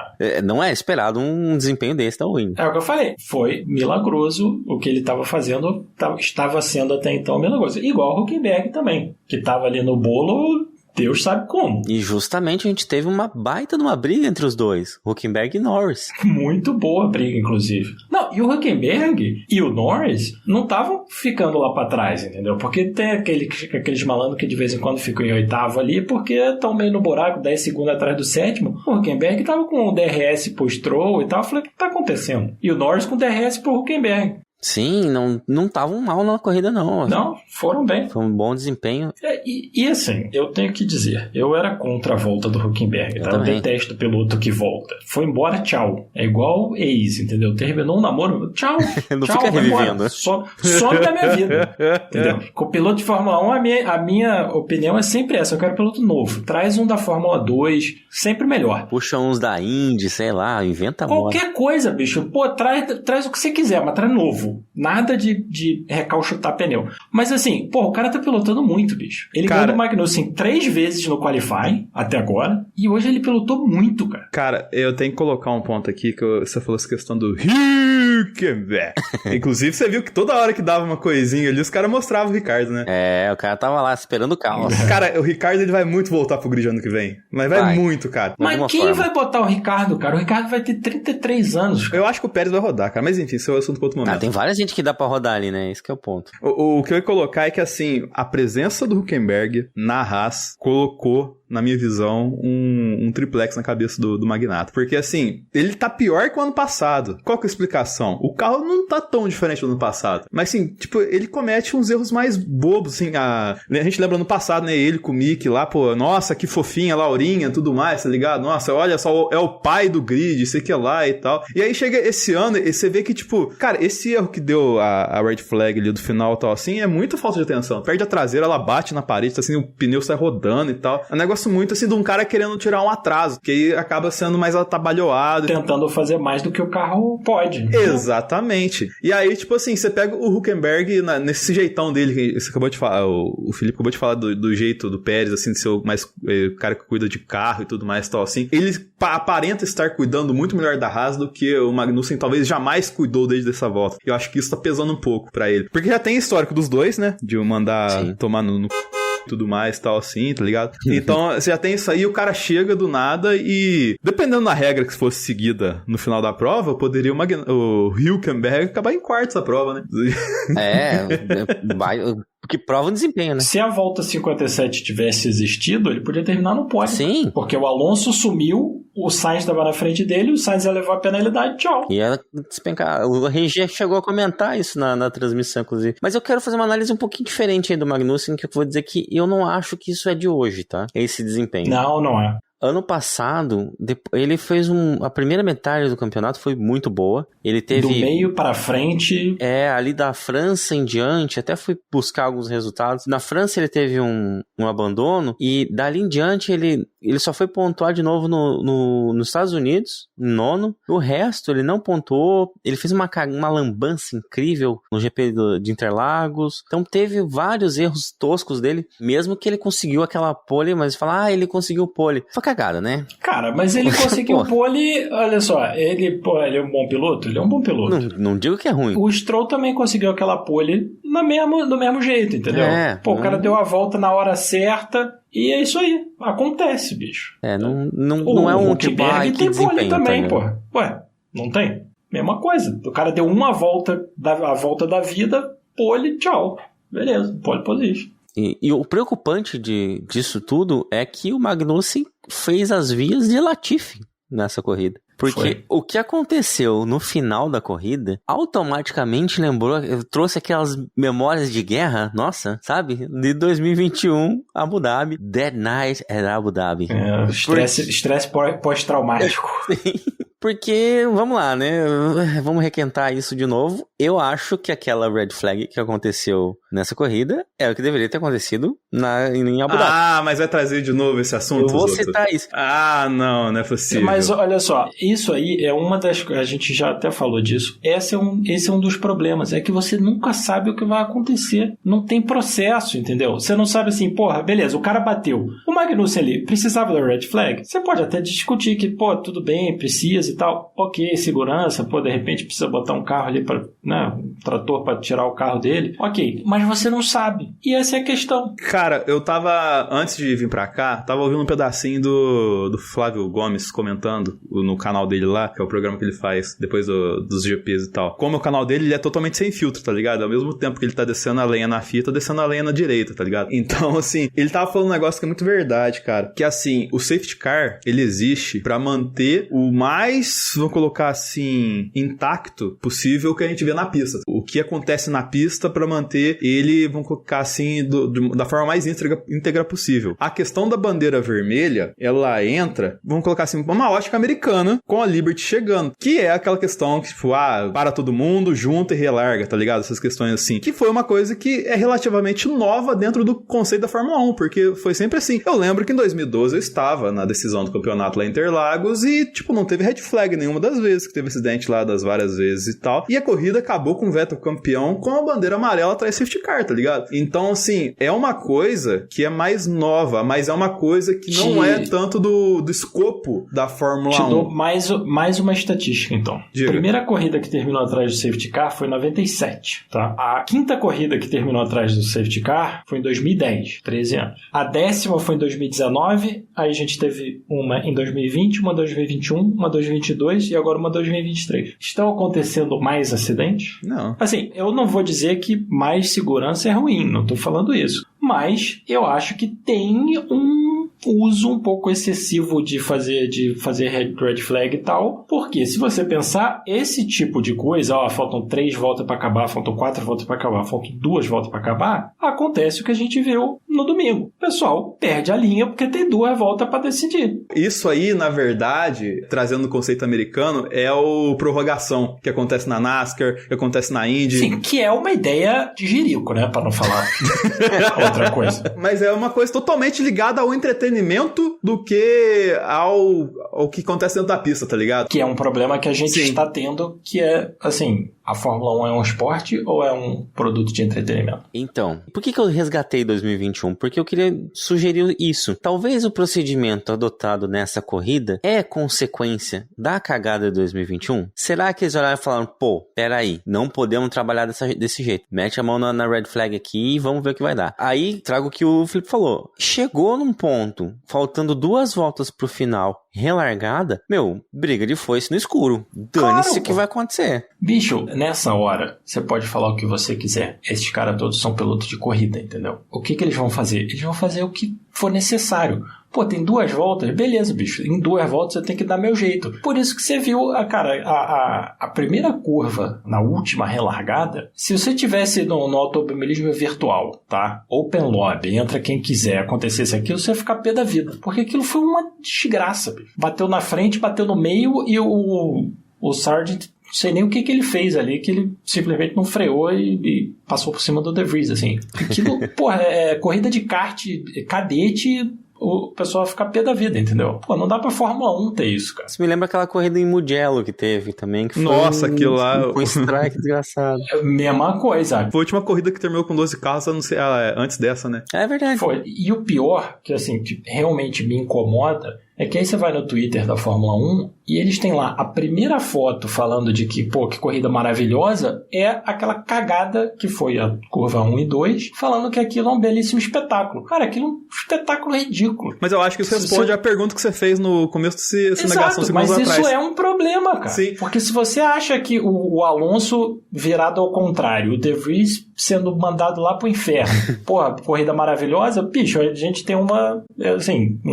Não é esperado um desempenho desse da Williams. É o que eu falei. Foi milagroso o que ele estava fazendo, estava sendo até então milagroso. Igual o Hülkenberg também, que estava ali no bolo... Deus sabe como. E justamente a gente teve uma baita de uma briga entre os dois, Hülkenberg e Norris. Muito boa briga, inclusive. Não, e o Hülkenberg e o Norris não estavam ficando lá pra trás, entendeu? Porque tem aqueles malandros que de vez em quando ficam em 8º ali, porque estão meio no buraco, 10 segundos atrás do 7º. O Hülkenberg tava com o DRS pro Stroll e tal. Eu falei, o que tá acontecendo? E o Norris com o DRS pro Hülkenberg. Sim, não estavam mal na corrida, não. Não, foram bem. Foi um bom desempenho. E assim, eu tenho que dizer, eu era contra a volta do Hülkenberg, tá? Eu detesto o piloto que volta. Foi embora, tchau. É igual ex, entendeu? Terminou um namoro, tchau. Não tchau, fica revivendo. Some da minha vida, entendeu? Com o piloto de Fórmula 1, a minha opinião é sempre essa. Eu quero piloto novo. Traz um da Fórmula 2, sempre melhor. Puxa uns da Indy, sei lá, inventa qualquer coisa, bicho. Pô, traz o que você quiser, mas traz novo. Nada de recalchutar pneu. Mas assim, pô, o cara tá pilotando muito, bicho. Ele ganhou do Magnussen 3 vezes no qualifying, até agora, e hoje ele pilotou muito, cara. Cara, eu tenho que colocar um ponto aqui, que você falou essa questão do Hülkenberg. Inclusive, você viu que toda hora que dava uma coisinha ali, os caras mostravam o Ricardo, né? O cara tava lá esperando o caos. Cara, o Ricardo, ele vai muito voltar pro grid ano que vem. Mas vai muito, cara. Mas quem vai botar o Ricardo, cara? O Ricardo vai ter 33 anos. Eu acho que o Pérez vai rodar, cara. Mas enfim, isso é um assunto para outro momento. Tem várias gente que dá pra rodar ali, né? Esse que é o ponto. O que eu ia colocar é que, assim, a presença do Hülkenberg na Haas colocou, na minha visão, um triplex na cabeça do Magnato. Porque, assim, ele tá pior que o ano passado. Qual que é a explicação? O carro não tá tão diferente do ano passado. Mas, assim, tipo, ele comete uns erros mais bobos, assim. A gente lembra no passado, né? Ele com o Mick lá, pô, nossa, que fofinha, Laurinha, tudo mais, tá ligado? Nossa, olha só, é o pai do grid, sei que lá e tal. E aí chega esse ano e você vê que, tipo, cara, esse erro que deu a red flag ali do final e tal, assim, é muita falta de atenção. Perde a traseira, ela bate na parede, assim, o pneu sai rodando e tal. É um negócio muito, assim, de um cara querendo tirar um atraso, que aí acaba sendo mais atabalhoado. Tentando fazer mais do que o carro pode. Exatamente. E aí, tipo assim, você pega o Hülkenberg nesse jeitão dele, que você acabou de falar, o Felipe acabou de falar do jeito do Pérez, assim, de ser o mais o cara que cuida de carro e tudo mais e tal, assim. Ele aparenta estar cuidando muito melhor da Haas do que o Magnussen talvez jamais cuidou desde essa volta. Eu acho que isso tá pesando um pouco pra ele. Porque já tem histórico dos dois, né? De mandar tomar no tudo mais, tal, assim, tá ligado? Então, você já tem isso aí, o cara chega do nada e, dependendo da regra que fosse seguida no final da prova, poderia o Hülkenberg acabar em quarto essa prova, né? Porque prova o desempenho, né? Se a volta 57 tivesse existido, ele podia terminar no pódio. Sim. Porque o Alonso sumiu, o Sainz estava na frente dele, o Sainz ia levar a penalidade, tchau. E ela despencar. O RG chegou a comentar isso na transmissão, inclusive. Mas eu quero fazer uma análise um pouquinho diferente aí do Magnussen, que eu vou dizer que eu não acho que isso é de hoje, tá? Esse desempenho. Não é. Ano passado, ele fez a primeira metade do campeonato foi muito boa. Ele teve... Do meio pra frente... ali da França em diante, até fui buscar alguns resultados. Na França ele teve um abandono e dali em diante ele só foi pontuar de novo nos Estados Unidos, em nono. O resto ele não pontuou. Ele fez uma lambança incrível no GP de Interlagos. Então teve vários erros toscos dele, mesmo que ele conseguiu aquela pole, mas fala, ele conseguiu pole. Foi cagada, né? Cara, mas ele conseguiu pole, olha só, ele é um bom piloto? Ele é um bom piloto. Não digo que é ruim. O Stroll também conseguiu aquela pole do mesmo jeito, entendeu? O cara deu a volta na hora certa e é isso aí. Acontece, bicho. Não é um tipo, que tem pole também, pô. Ué, não tem? Mesma coisa. O cara deu uma volta, a volta da vida, pole, tchau. Beleza, pole position. E o preocupante disso tudo é que o Magnussen fez as vias de Latifi nessa corrida. Porque o que aconteceu no final da corrida automaticamente trouxe aquelas memórias de guerra, nossa, sabe? De 2021, Abu Dhabi, Dead Night at Abu Dhabi. Estresse pós-traumático. Sim. Porque, vamos lá, né? Vamos requentar isso de novo. Eu acho que aquela red flag que aconteceu nessa corrida é o que deveria ter acontecido em Abu Dhabi. Mas vai trazer de novo esse assunto? Eu vou citar isso. Não é possível. Mas olha só, isso aí é uma das... A gente já até falou disso. Esse é um dos problemas. É que você nunca sabe o que vai acontecer. Não tem processo, entendeu? Você não sabe assim, porra, beleza, o cara bateu. O Magnussen ali precisava da red flag? Você pode até discutir que, tudo bem, precisa e tal. Ok, segurança, de repente precisa botar um carro ali um trator para tirar o carro dele. Ok, mas você não sabe. E essa é a questão. Cara, eu tava, antes de vir pra cá, tava ouvindo um pedacinho do Flávio Gomes comentando no canal dele lá, que é o programa que ele faz depois dos GPs e tal. Como o canal dele, ele é totalmente sem filtro, tá ligado? Ao mesmo tempo que ele tá descendo a lenha na fita, descendo a lenha na direita, tá ligado? Então, assim, ele tava falando um negócio que é muito verdade, cara. Que, assim, o safety car, ele existe pra manter o mais, vamos colocar assim, intacto possível que a gente vê na pista. O que acontece na pista pra manter ele, vamos colocar assim, da forma mais íntegra possível. A questão da bandeira vermelha, ela entra, vamos colocar assim, uma ótica americana com a Liberty chegando, que é aquela questão que, tipo, para todo mundo, junta e relarga, tá ligado? Essas questões assim, que foi uma coisa que é relativamente nova dentro do conceito da Fórmula 1, porque foi sempre assim. Eu lembro que em 2012 eu estava na decisão do campeonato lá em Interlagos e, tipo, não teve red flag nenhuma das vezes, que teve acidente lá das várias vezes e tal. E a corrida acabou com o Vettel campeão com a bandeira amarela atrás do safety car, tá ligado? Então, assim, é uma coisa que é mais nova, mas é uma coisa que não é tanto do escopo da Fórmula 1. Te dou mais uma estatística, então. Diga. A primeira corrida que terminou atrás do safety car foi em 97, tá? A quinta corrida que terminou atrás do safety car foi em 2010, 13 anos. A 10ª foi em 2019, aí a gente teve uma em 2020, uma em 2021, uma em 2022 e agora uma em 2023. Estão acontecendo mais acidentes? Não. Assim, eu não vou dizer que mais segurança é ruim, não tô falando isso. Mas eu acho que tem um uso um pouco excessivo de fazer red flag e tal, porque se você pensar, esse tipo de coisa, faltam 3 voltas para acabar, faltam 4 voltas para acabar, faltam 2 voltas para acabar, acontece o que a gente viu no domingo. O pessoal perde a linha porque tem 2 voltas para decidir. Isso aí, na verdade, trazendo o conceito americano, é o prorrogação, que acontece na NASCAR, que acontece na Indy. Sim, que é uma ideia de jirico, né, para não falar outra coisa. Mas é uma coisa totalmente ligada ao entretenimento do que ao que acontece dentro da pista, tá ligado? Que é um problema que a gente está tendo, que é, assim, a Fórmula 1 é um esporte ou é um produto de entretenimento? Então, por que eu resgatei 2021? Porque eu queria sugerir isso. Talvez o procedimento adotado nessa corrida é consequência da cagada de 2021? Será que eles olharam e falaram, pô, peraí, não podemos trabalhar desse jeito. Mete a mão na red flag aqui e vamos ver o que vai dar. Aí, trago o que o Felipe falou. Chegou num ponto, faltando 2 voltas pro final, relargada, briga de foice no escuro. Dane-se o que vai acontecer. Bicho, nessa hora, você pode falar o que você quiser. Esses caras todos são pilotos de corrida, entendeu? O que eles vão fazer? Eles vão fazer o que for necessário. Pô, tem 2 voltas? Beleza, bicho. Em 2 voltas eu tenho que dar meu jeito. Por isso que você viu, a primeira curva na última relargada, se você tivesse no automobilismo virtual, tá? Open lobby, entra quem quiser, acontecesse aquilo, você ia ficar pé da vida. Porque aquilo foi uma desgraça, bicho. Bateu na frente, bateu no meio e o Sargent... Não sei nem o que ele fez ali, que ele simplesmente não freou e passou por cima do De Vries, assim. Aquilo, porra, corrida de kart, cadete, o pessoal vai ficar pé da vida, entendeu? Pô, não dá pra Fórmula 1 ter isso, cara. Isso me lembra aquela corrida em Mugello que teve também, que foi aquilo lá... um strike desgraçado. Mesma coisa. Foi a última corrida que terminou com 12 carros, não sei, antes dessa, né? É verdade. Foi. E o pior, que assim, que realmente me incomoda, é que aí você vai no Twitter da Fórmula 1 e eles têm lá a primeira foto falando de que, pô, que corrida maravilhosa, é aquela cagada que foi a curva 1 e 2, falando que aquilo é um belíssimo espetáculo. Cara, aquilo é um espetáculo ridículo. Mas eu acho que isso responde à pergunta que você fez no começo dessa negação segundos atrás. Mas isso é um problema, cara. Sim. Porque se você acha que o Alonso virado ao contrário, o De Vries sendo mandado lá pro inferno, porra, corrida maravilhosa, bicho, a gente tem uma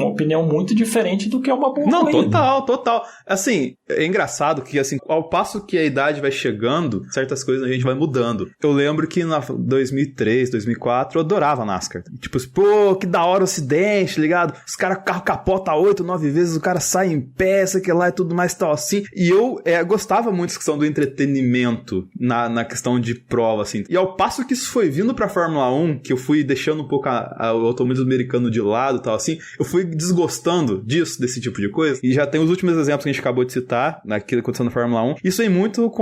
opinião muito diferente do que é uma boa corrida. Não, total. Assim, é engraçado que, assim, ao passo que a idade vai chegando, certas coisas a gente vai mudando. Eu lembro que na 2003, 2004, eu adorava NASCAR. Tipo, pô, que da hora o acidente, ligado? Os caras, o carro capota 8, 9 vezes, o cara sai em pé, sei que lá e tudo mais tal, assim. E eu gostava muito da questão do entretenimento na questão de prova, assim. E ao passo que isso foi vindo pra Fórmula 1, que eu fui deixando um pouco o automobilismo americano de lado e tal, assim, eu fui desgostando desse tipo de coisa. E já tem os últimos exemplos que a gente acabou de citar, naquilo que aconteceu na Fórmula 1. Isso vem muito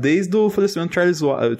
desde o falecimento do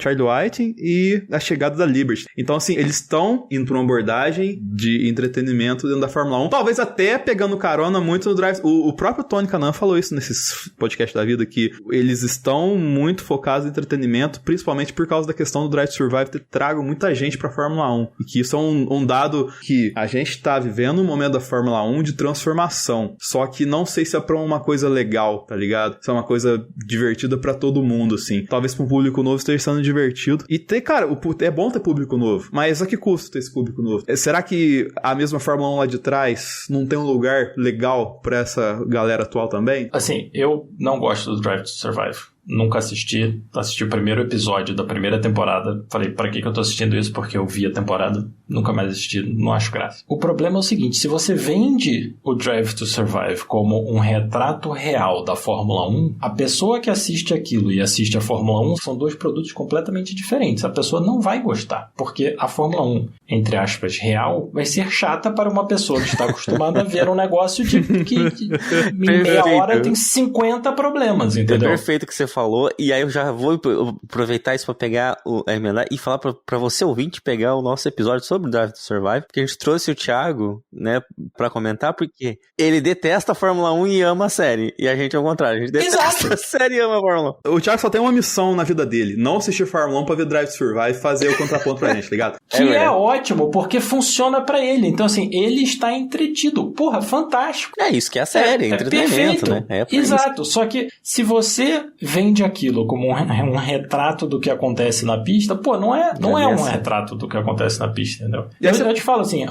Charlie Whiting e a chegada da Liberty. Então, assim, eles estão indo pra uma abordagem de entretenimento dentro da Fórmula 1. Talvez até pegando carona muito no Drive... O próprio Tony Kanaan falou isso nesses podcasts da vida, que eles estão muito focados em entretenimento, principalmente por causa da questão do Drive to Survive ter trago muita gente pra Fórmula 1. E que isso é um dado que a gente tá vivendo um momento da Fórmula 1 de transformação. Só que não sei se é pra uma coisa legal, tá ligado? Se é uma coisa divertida pra todo mundo, assim. Talvez pra um público novo esteja sendo divertido. E cara, é bom ter público novo, mas a que custo ter esse público novo? Será que a mesma Fórmula 1 lá de trás não tem um lugar legal pra essa galera atual também? Assim, eu não gosto do Drive to Survive. Nunca assisti o primeiro episódio da primeira temporada. Falei, pra que eu tô assistindo isso? Porque eu vi a temporada, nunca mais assisti, não acho graça. O problema é o seguinte, se você vende o Drive to Survive como um retrato real da Fórmula 1, a pessoa que assiste aquilo e assiste a Fórmula 1 são 2 produtos completamente diferentes. A pessoa não vai gostar, porque a Fórmula 1, entre aspas, real, vai ser chata para uma pessoa que está acostumada a ver um negócio que em meia hora tem 50 problemas, entendeu? É perfeito que você falou, e aí eu já vou aproveitar isso pra pegar emendar e falar pra você ouvinte pegar o nosso episódio sobre Drive to Survive, porque a gente trouxe o Thiago, né, pra comentar, porque ele detesta a Fórmula 1 e ama a série, e a gente ao contrário, a gente detesta a série e ama a Fórmula 1. O Thiago só tem uma missão na vida dele, não assistir Fórmula 1 pra ver Drive to Survive e fazer o contraponto pra gente, ligado? Que é ótimo, porque funciona pra ele, então assim, ele está entretido, porra, fantástico. É isso que é a série, entretenimento, perfeito, né? Exato, só que se você vende aquilo como um retrato do que acontece na pista, pô, não é um retrato do que acontece na pista, entendeu? Eu te falo assim,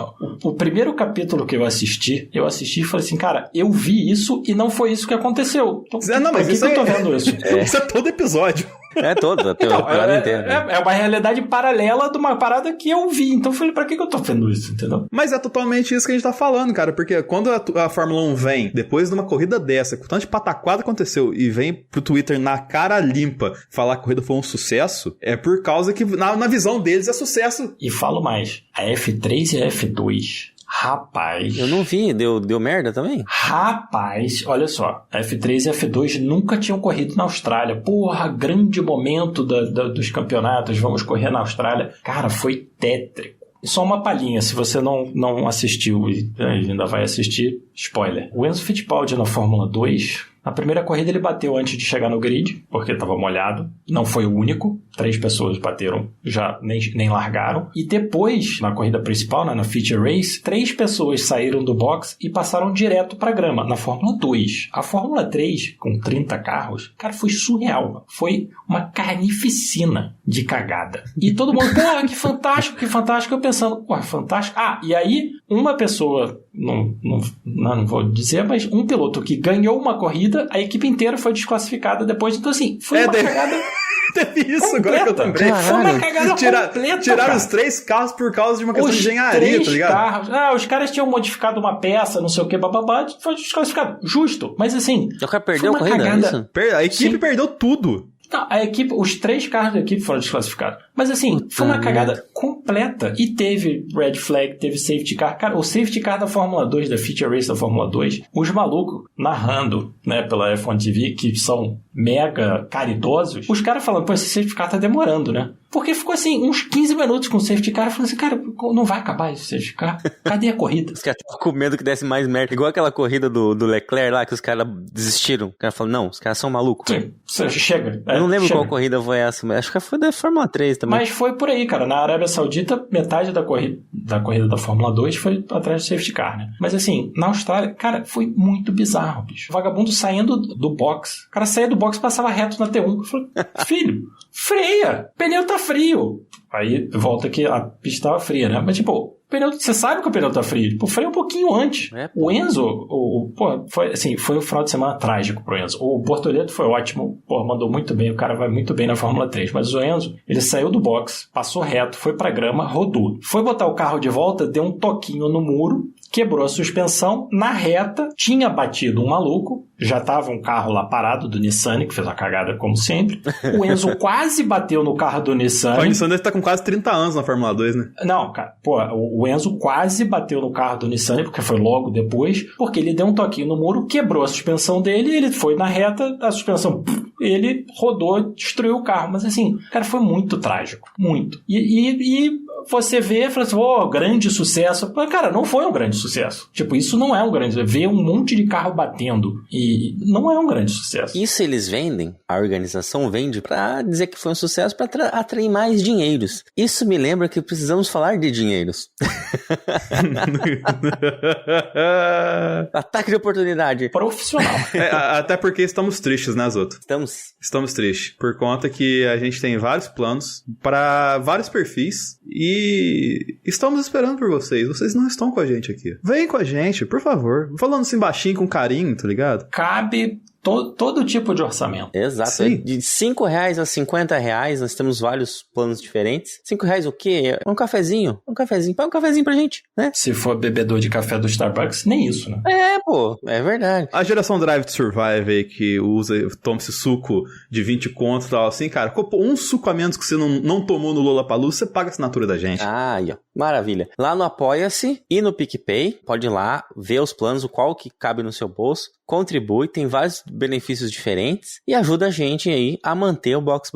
o primeiro capítulo que eu assisti e falei assim, cara, eu vi isso e não foi isso que aconteceu. Então, mas por que eu tô vendo isso? Isso é todo episódio. É todo, a temporada inteira. É uma realidade paralela de uma parada que eu vi. Então eu falei, pra que eu tô vendo isso, entendeu? Mas é totalmente isso que a gente tá falando, cara. Porque quando a Fórmula 1 vem, depois de uma corrida dessa, com tanto de pataquada aconteceu, e vem pro Twitter na cara limpa falar que a corrida foi um sucesso, é por causa que na visão deles é sucesso. E falo mais, a F3 e a F2... Rapaz. Eu não vi, deu merda também? Rapaz, olha só, F3 e F2 nunca tinham corrido na Austrália. Porra, grande momento dos campeonatos, vamos correr na Austrália. Cara, foi tétrico. Só uma palhinha, se você não assistiu e ainda vai assistir, spoiler. O Enzo Fittipaldi na Fórmula 2, na primeira corrida ele bateu antes de chegar no grid, porque estava molhado. Não foi o único, 3 pessoas bateram, já nem largaram. E depois, na corrida principal, na Feature Race, 3 pessoas saíram do box e passaram direto para a grama, na Fórmula 2. A Fórmula 3, com 30 carros, cara, foi surreal. Foi uma carnificina de cagada. E todo mundo, porra, que fantástico, que fantástico. Eu pensando, porra, fantástico. Ah, e aí, uma pessoa, não vou dizer, mas um piloto que ganhou uma corrida, a equipe inteira foi desclassificada depois. Então, assim, foi uma cagada. Teve isso, completa. Agora que eu lembrei. Foi uma cagada completa. Tiraram os 3 carros por causa de uma questão de engenharia, tá ligado? Carros. Os caras tinham modificado uma peça, não sei o que, bababá, foi desclassificado. Justo. Mas assim. O cara perdeu a corrida, é isso? A equipe perdeu tudo. Não, a equipe, os 3 carros da equipe foram desclassificados. Mas assim, foi uma cagada completa. E teve red flag, teve safety car. Cara, o safety car da Fórmula 2, da Feature Race da Fórmula 2, os malucos narrando, né, pela F1 TV, que são mega caridosos, os caras falando, pô, esse safety car tá demorando, né? Porque ficou assim, uns 15 minutos com o safety car, falando assim, cara, não vai acabar esse safety car? Cadê a corrida? Os caras estavam com medo que desse mais merda. Igual aquela corrida do Leclerc lá, que os caras desistiram. O cara falou, não, os caras são malucos. Sim, chega. Eu não lembro qual corrida foi essa, mas acho que foi da Fórmula 3 também. Mas foi por aí, cara. Na Arábia Saudita, metade da corrida da Fórmula 2 foi atrás do safety car, né? Mas assim, na Austrália, cara, foi muito bizarro, bicho. O vagabundo saindo do box. O cara saía do box e passava reto na T1. Eu falei, filho, freia! O pneu tá frio. Aí volta que a pista tava fria, né? Mas tipo, pneu, você sabe que o pneu tá frio. Tipo, freia um pouquinho antes. O Enzo, foi um final de semana trágico pro Enzo. O Bortoleto foi ótimo, mandou muito bem, o cara vai muito bem na Fórmula 3. Mas o Enzo, ele saiu do box, passou reto, foi pra grama, rodou. Foi botar o carro de volta, deu um toquinho no muro, quebrou a suspensão, na reta, tinha batido um maluco, já tava um carro lá parado do Nissan, que fez uma cagada como sempre. O Enzo quase bateu no carro do Nissan. O Nissan deve estar com quase 30 anos na Fórmula 2, né? Não, cara, o Enzo quase bateu no carro do Nissan, porque foi logo depois, porque ele deu um toquinho no muro, quebrou a suspensão dele, ele foi na reta, a suspensão, ele rodou, destruiu o carro. Mas assim, cara, foi muito trágico, muito. E você vê e fala assim, grande sucesso. Mas, cara, não foi um grande sucesso. Tipo, isso não é um grande sucesso. Ver um monte de carro batendo e não é um grande sucesso. Isso eles vendem, a organização vende pra dizer que foi um sucesso pra atrair mais dinheiros. Isso me lembra que precisamos falar de dinheiros. Ataque de oportunidade. Profissional. Até porque estamos tristes, né, Zoto? Estamos tristes. Por conta que a gente tem vários planos para vários perfis e estamos esperando por vocês. Vocês não estão com a gente aqui. Vem com a gente, por favor. Falando assim baixinho, com carinho, tá ligado? Cabe todo tipo de orçamento. Exato. Sim. De R$5 a R$50, nós temos vários planos diferentes. R$5 o quê? Um cafezinho. Põe um cafezinho pra gente, né? Se for bebedor de café do Starbucks, nem isso, né? É verdade. A geração Drive to Survive aí que toma esse suco de 20 conto e tal, assim, cara, um suco a menos que você não tomou no Lollapalooza, você paga a assinatura da gente. Aí, ó. Maravilha. Lá no Apoia-se e no PicPay, pode ir lá, ver os planos, o qual que cabe no seu bolso, contribui, tem vários benefícios diferentes e ajuda a gente aí a manter o Box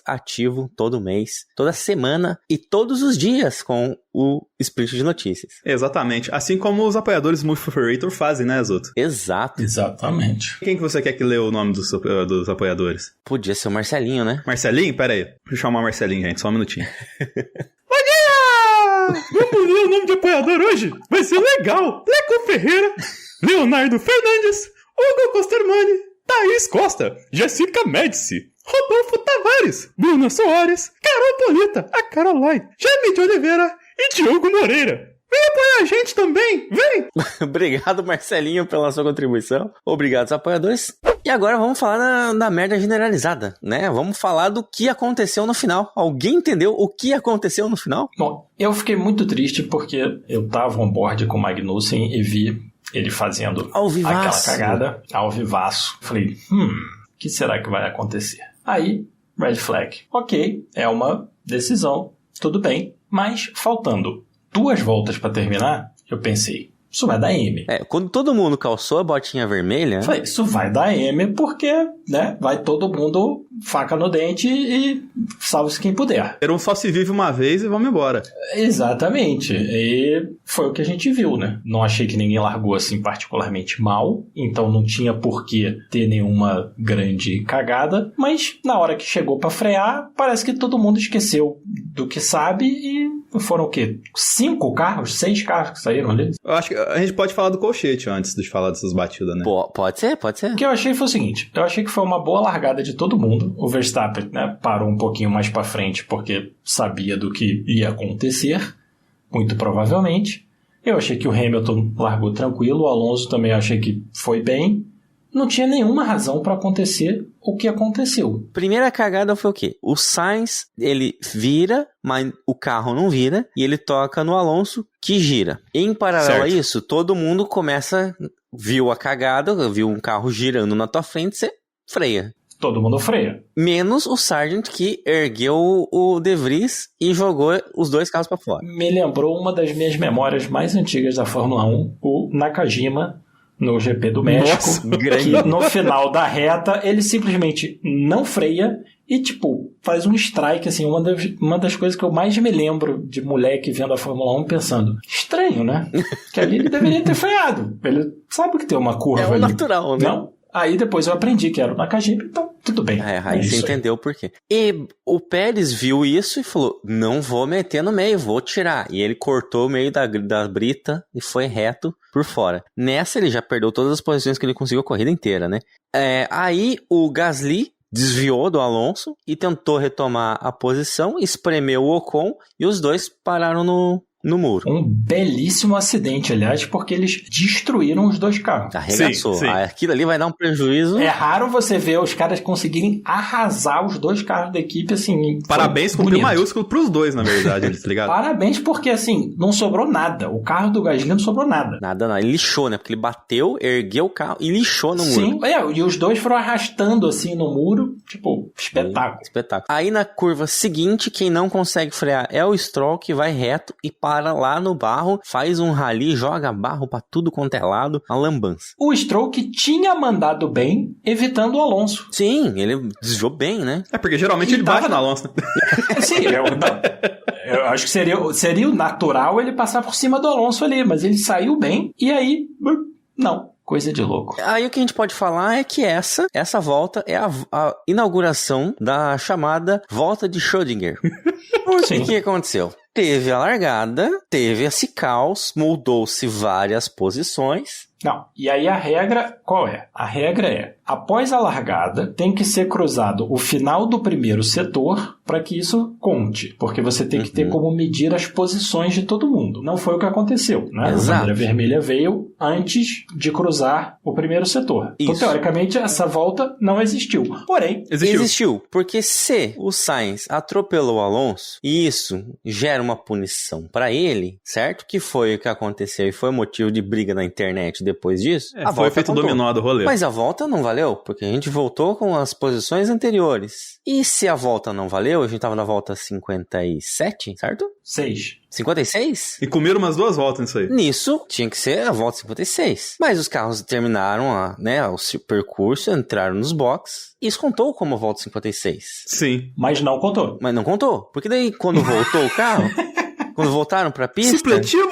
ativo todo mês, toda semana e todos os dias com o Split de Notícias. Exatamente. Assim como os apoiadores Multifactorator fazem, né, Zoto? Exato. Exatamente. Quem que você quer que lê o nome dos apoiadores? Podia ser o Marcelinho, né? Marcelinho? Pera aí. Deixa eu chamar o Marcelinho, gente. Só um minutinho. Bom dia! Vamos ler o nome de apoiador hoje? Vai ser legal. Leco Ferreira, Leonardo Fernandes, Hugo Costermani, Thaís Costa, Jessica Médici, Rodolfo Tavares, Bruna Soares, Carol Polita, a Caroline, Jaime de Oliveira e Diogo Moreira. Vem apoiar a gente também, vem! Obrigado, Marcelinho, pela sua contribuição. Obrigado aos apoiadores. E agora vamos falar da merda generalizada, né? Vamos falar do que aconteceu no final. Alguém entendeu o que aconteceu no final? Bom, eu fiquei muito triste porque eu tava on board com o Magnussen e vi ele fazendo aquela cagada ao vivaço. Falei, o que será que vai acontecer? Aí, red flag. Ok, é uma decisão, tudo bem, mas faltando 2 voltas para terminar, Eu pensei, isso vai dar M. Quando todo mundo calçou a botinha vermelha... Eu falei, isso vai dar M porque, né, vai todo mundo faca no dente e salve-se quem puder. Era um só se vive uma vez e vamos embora. Exatamente. E foi o que a gente viu, né? Não achei que ninguém largou assim particularmente mal, então não tinha por que ter nenhuma grande cagada, mas na hora que chegou pra frear, parece que todo mundo esqueceu do que sabe e foram o quê? 5 carros? 6 carros que saíram ali? Eu acho que a gente pode falar do colchete antes de falar dessas batidas, né? Pode ser. O que eu achei foi o seguinte, eu achei que foi uma boa largada de todo mundo. O Verstappen, né, parou um pouquinho mais pra frente porque sabia do que ia acontecer, muito provavelmente. Eu achei que o Hamilton largou tranquilo, o Alonso também achei que foi bem. Não tinha nenhuma razão pra acontecer o que aconteceu. Primeira cagada foi o quê? O Sainz, ele vira, mas o carro não vira, e ele toca no Alonso, que gira. Em paralelo a isso, todo mundo viu a cagada, viu um carro girando na tua frente, você freia. Todo mundo freia. Menos o Sargent, que ergueu o De Vries e jogou os 2 carros pra fora. Me lembrou uma das minhas memórias mais antigas da Fórmula 1, o Nakajima, no GP do México. Nossa, grande. Que no final da reta, ele simplesmente não freia e, tipo, faz um strike, assim, uma das coisas que eu mais me lembro de moleque vendo a Fórmula 1 pensando, estranho, né? Que ali ele deveria ter freado. Ele sabe que tem uma curva ali. É o natural, né? Não? Aí depois eu aprendi que era o Nakajima, então tudo bem. Aí você entendeu por quê. E o Pérez viu isso e falou, não vou meter no meio, vou tirar. E ele cortou o meio da brita e foi reto por fora. Nessa ele já perdeu todas as posições que ele conseguiu a corrida inteira, né? Aí o Gasly desviou do Alonso e tentou retomar a posição, espremeu o Ocon e os dois pararam no muro. Um belíssimo acidente, aliás, porque eles destruíram os 2 carros. Arregaçou. Sim. Aquilo ali vai dar um prejuízo. É raro você ver os caras conseguirem arrasar os 2 carros da equipe, assim. Parabéns com o maiúsculo pros 2, na verdade, tá ligado? Parabéns porque, assim, não sobrou nada. O carro do Gasly não sobrou nada. Nada, não. Ele lixou, né? Porque ele bateu, ergueu o carro e lixou no muro. Sim, e os 2 foram arrastando, assim, no muro. Tipo, espetáculo. Espetáculo. Aí na curva seguinte, quem não consegue frear é o Stroll, que vai reto e para lá no barro, faz um rally, joga barro pra tudo quanto é lado, uma lambança. O Stroll que tinha mandado bem, evitando o Alonso. Sim, ele desviou bem, né? Porque geralmente ele bate na Alonso, né? Sim, eu acho que seria o natural ele passar por cima do Alonso ali, mas ele saiu bem, e aí, não. Coisa de louco. Aí o que a gente pode falar é que essa volta é a inauguração da chamada volta de Schrödinger. O que aconteceu? Teve a largada, teve esse caos, mudou-se várias posições. Não, e aí a regra, qual é? A regra é, após a largada, tem que ser cruzado o final do primeiro setor para que isso conte, porque você tem que ter como medir as posições de todo mundo. Não foi o que aconteceu, né? Exato. A bandeira vermelha veio antes de cruzar o primeiro setor. Isso. Então, teoricamente, essa volta não existiu. Porém, existiu, porque se o Sainz atropelou o Alonso, e isso gera uma punição para ele, certo? Que foi o que aconteceu e foi motivo de briga na internet depois disso. A foi o efeito dominó do rolê. Mas a volta não valeu, porque a gente voltou com as posições anteriores. E se a volta não valeu, a gente tava na volta 57, certo? 56? E comeram umas 2 voltas nisso aí. Nisso, tinha que ser a volta 56. Mas os carros terminaram o percurso, entraram nos boxes. E isso contou como a volta 56. Sim. Mas não contou. Mas não contou. Porque daí, quando voltou o carro... Quando voltaram pra pista... Supletivo.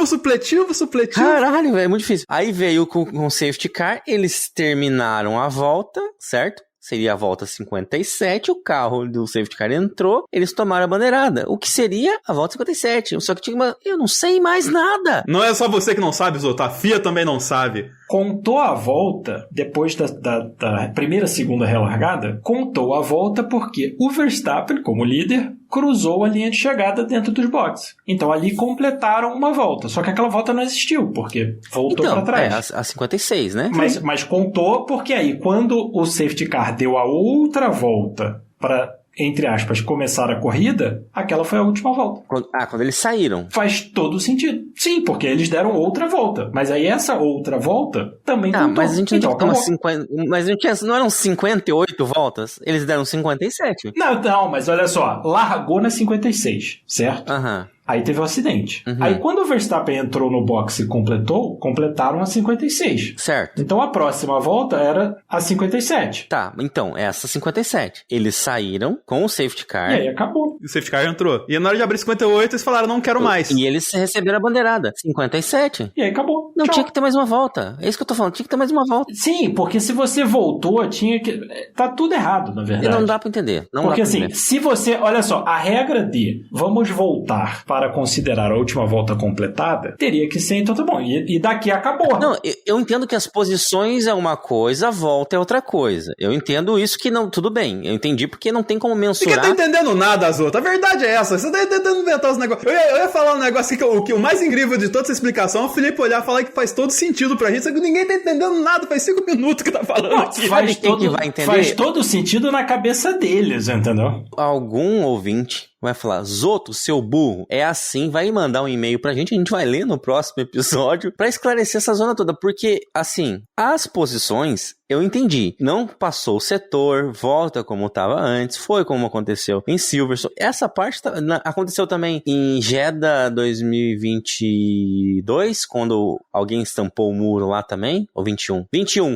Caralho, velho, é muito difícil. Aí veio com o safety car, eles terminaram a volta, certo? Seria a volta 57, o carro do safety car entrou, eles tomaram a bandeirada. O que seria a volta 57? Só que tinha uma... Eu não sei mais nada. Não é só você que não sabe, Zoto. A FIA também não sabe. Contou a volta, depois da primeira, segunda relargada, contou a volta porque o Verstappen, como líder, cruzou a linha de chegada dentro dos boxes. Então ali completaram uma volta, só que aquela volta não existiu, porque voltou para trás. A 56, né? Mas contou porque aí, quando o safety car deu a outra volta para, entre aspas, começar a corrida, aquela foi a última volta. Quando eles saíram. Faz todo sentido. Sim, porque eles deram outra volta. Mas aí essa outra volta também contou. Mas a gente então, não tinha 50... Mas não eram 58 voltas? Eles deram 57. Não, mas olha só. Largou na 56, certo? Aham. Aí teve o acidente. Aí quando o Verstappen entrou no box e completaram a 56. Certo. Então a próxima volta era a 57. Tá, então, essa 57. Eles saíram com o safety car. E aí acabou. E o safety car entrou. E na hora de abrir 58, eles falaram, não quero mais. E eles receberam a bandeirada. 57. E aí acabou. Não, Tchau. tinha que ter mais uma volta. É isso que eu tô falando, tinha que ter mais uma volta. Sim, porque se você voltou, tinha que... Tá tudo errado, na verdade. E não dá pra entender. Não Porque dá pra assim, entender. se você... Olha só, a regra de vamos voltar para considerar a última volta completada, teria que ser, então tá bom. E daqui acabou. Não, eu entendo que as posições é uma coisa, a volta é outra coisa. Eu entendo isso que não... Tudo bem, eu entendi porque não tem como mensurar... Ninguém tá entendendo nada, Azoto. A verdade é essa. Você tá tentando inventar os negócios. Eu ia falar um negócio aqui que o mais incrível de toda essa explicação é o Felipe olhar e falar que faz todo sentido pra gente, só que ninguém tá entendendo nada. Faz 5 minutos que tá falando aqui. Sabe quem que vai entender? Faz todo sentido na cabeça deles, entendeu? Algum ouvinte vai falar, Zoto, seu burro, é assim, vai mandar um e-mail pra gente, a gente vai ler no próximo episódio pra esclarecer essa zona toda, porque, assim, as posições, eu entendi, não passou o setor, volta como tava antes, foi como aconteceu em Silverstone, essa parte aconteceu também em Jeddah 2022, quando alguém estampou o muro lá também, ou 21,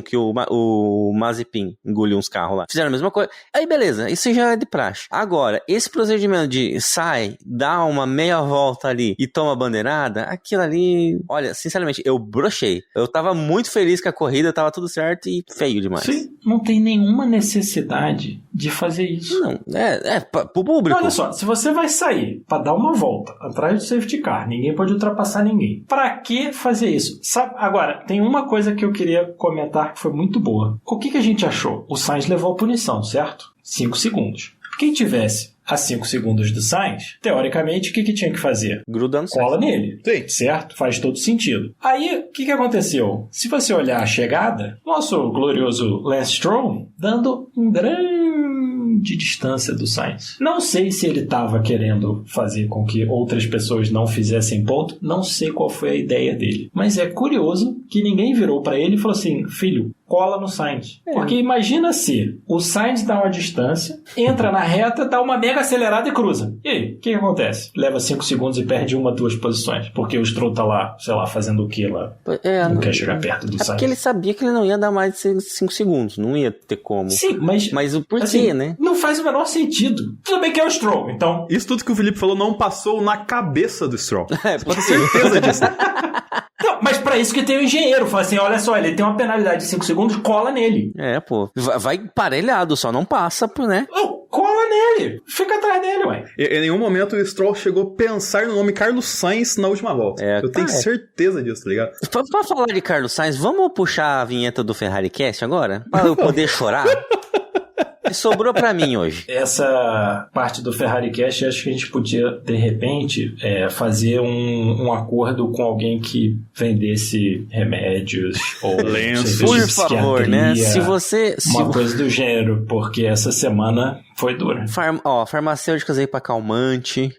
que o Mazepin engoliu uns carros lá, fizeram a mesma coisa, aí beleza, isso já é de praxe. Agora, esse procedimento de sai, dá uma meia volta ali e toma a bandeirada, aquilo ali, olha, sinceramente, eu brochei. Eu tava muito feliz que a corrida tava tudo certo e feio demais. Sim, não tem nenhuma necessidade de fazer isso. Não, pro público. Olha só, se você vai sair pra dar uma volta atrás do safety car, ninguém pode ultrapassar ninguém. Pra que fazer isso? Sabe, agora, tem uma coisa que eu queria comentar que foi muito boa. O que a gente achou? O Sainz levou a punição, certo? 5 segundos. Quem tivesse a 5 segundos do Sainz, teoricamente, o que tinha que fazer? Gruda no Cola nele. Sim. Certo? Faz todo sentido. Aí, o que aconteceu? Se você olhar a chegada, nosso glorioso Lance Stroll dando um grande distância do Sainz. Não sei se ele estava querendo fazer com que outras pessoas não fizessem ponto, não sei qual foi a ideia dele. Mas é curioso que ninguém virou para ele e falou assim, filho, cola no Sainz. Porque imagina se o Sainz dá uma distância, entra na reta, dá uma mega acelerada e cruza. E aí, o que acontece? Leva 5 segundos e perde 1, 2 posições. Porque o Stroll tá lá, sei lá, fazendo o que lá? Não quer chegar perto do Sainz. Porque ele sabia que ele não ia dar mais de 5 segundos. Não ia ter como. Sim, mas o porquê, assim, né? Não faz o menor sentido. Tudo bem que é o Stroll, então... Isso tudo que o Felipe falou não passou na cabeça do Stroll. Pode ter certeza disso. Não, mas pra isso que tem o engenheiro. Fala assim, olha só, ele tem uma penalidade de 5 segundos, cola nele. Pô. Vai parelhado, só não passa, né? Cola nele. Fica atrás dele, ué. Em nenhum momento o Stroll chegou a pensar no nome Carlos Sainz na última volta. Eu tenho certeza disso, tá ligado? Pra falar de Carlos Sainz, vamos puxar a vinheta do Ferrari Cast agora? Pra eu poder chorar? Sobrou pra mim hoje. Essa parte do Ferrari Cast, acho que a gente podia, de repente, fazer um acordo com alguém que vendesse remédios ou lenços. Por favor, né? Se você... coisa do gênero, porque essa semana foi dura. Farmacêuticas aí pra calmante,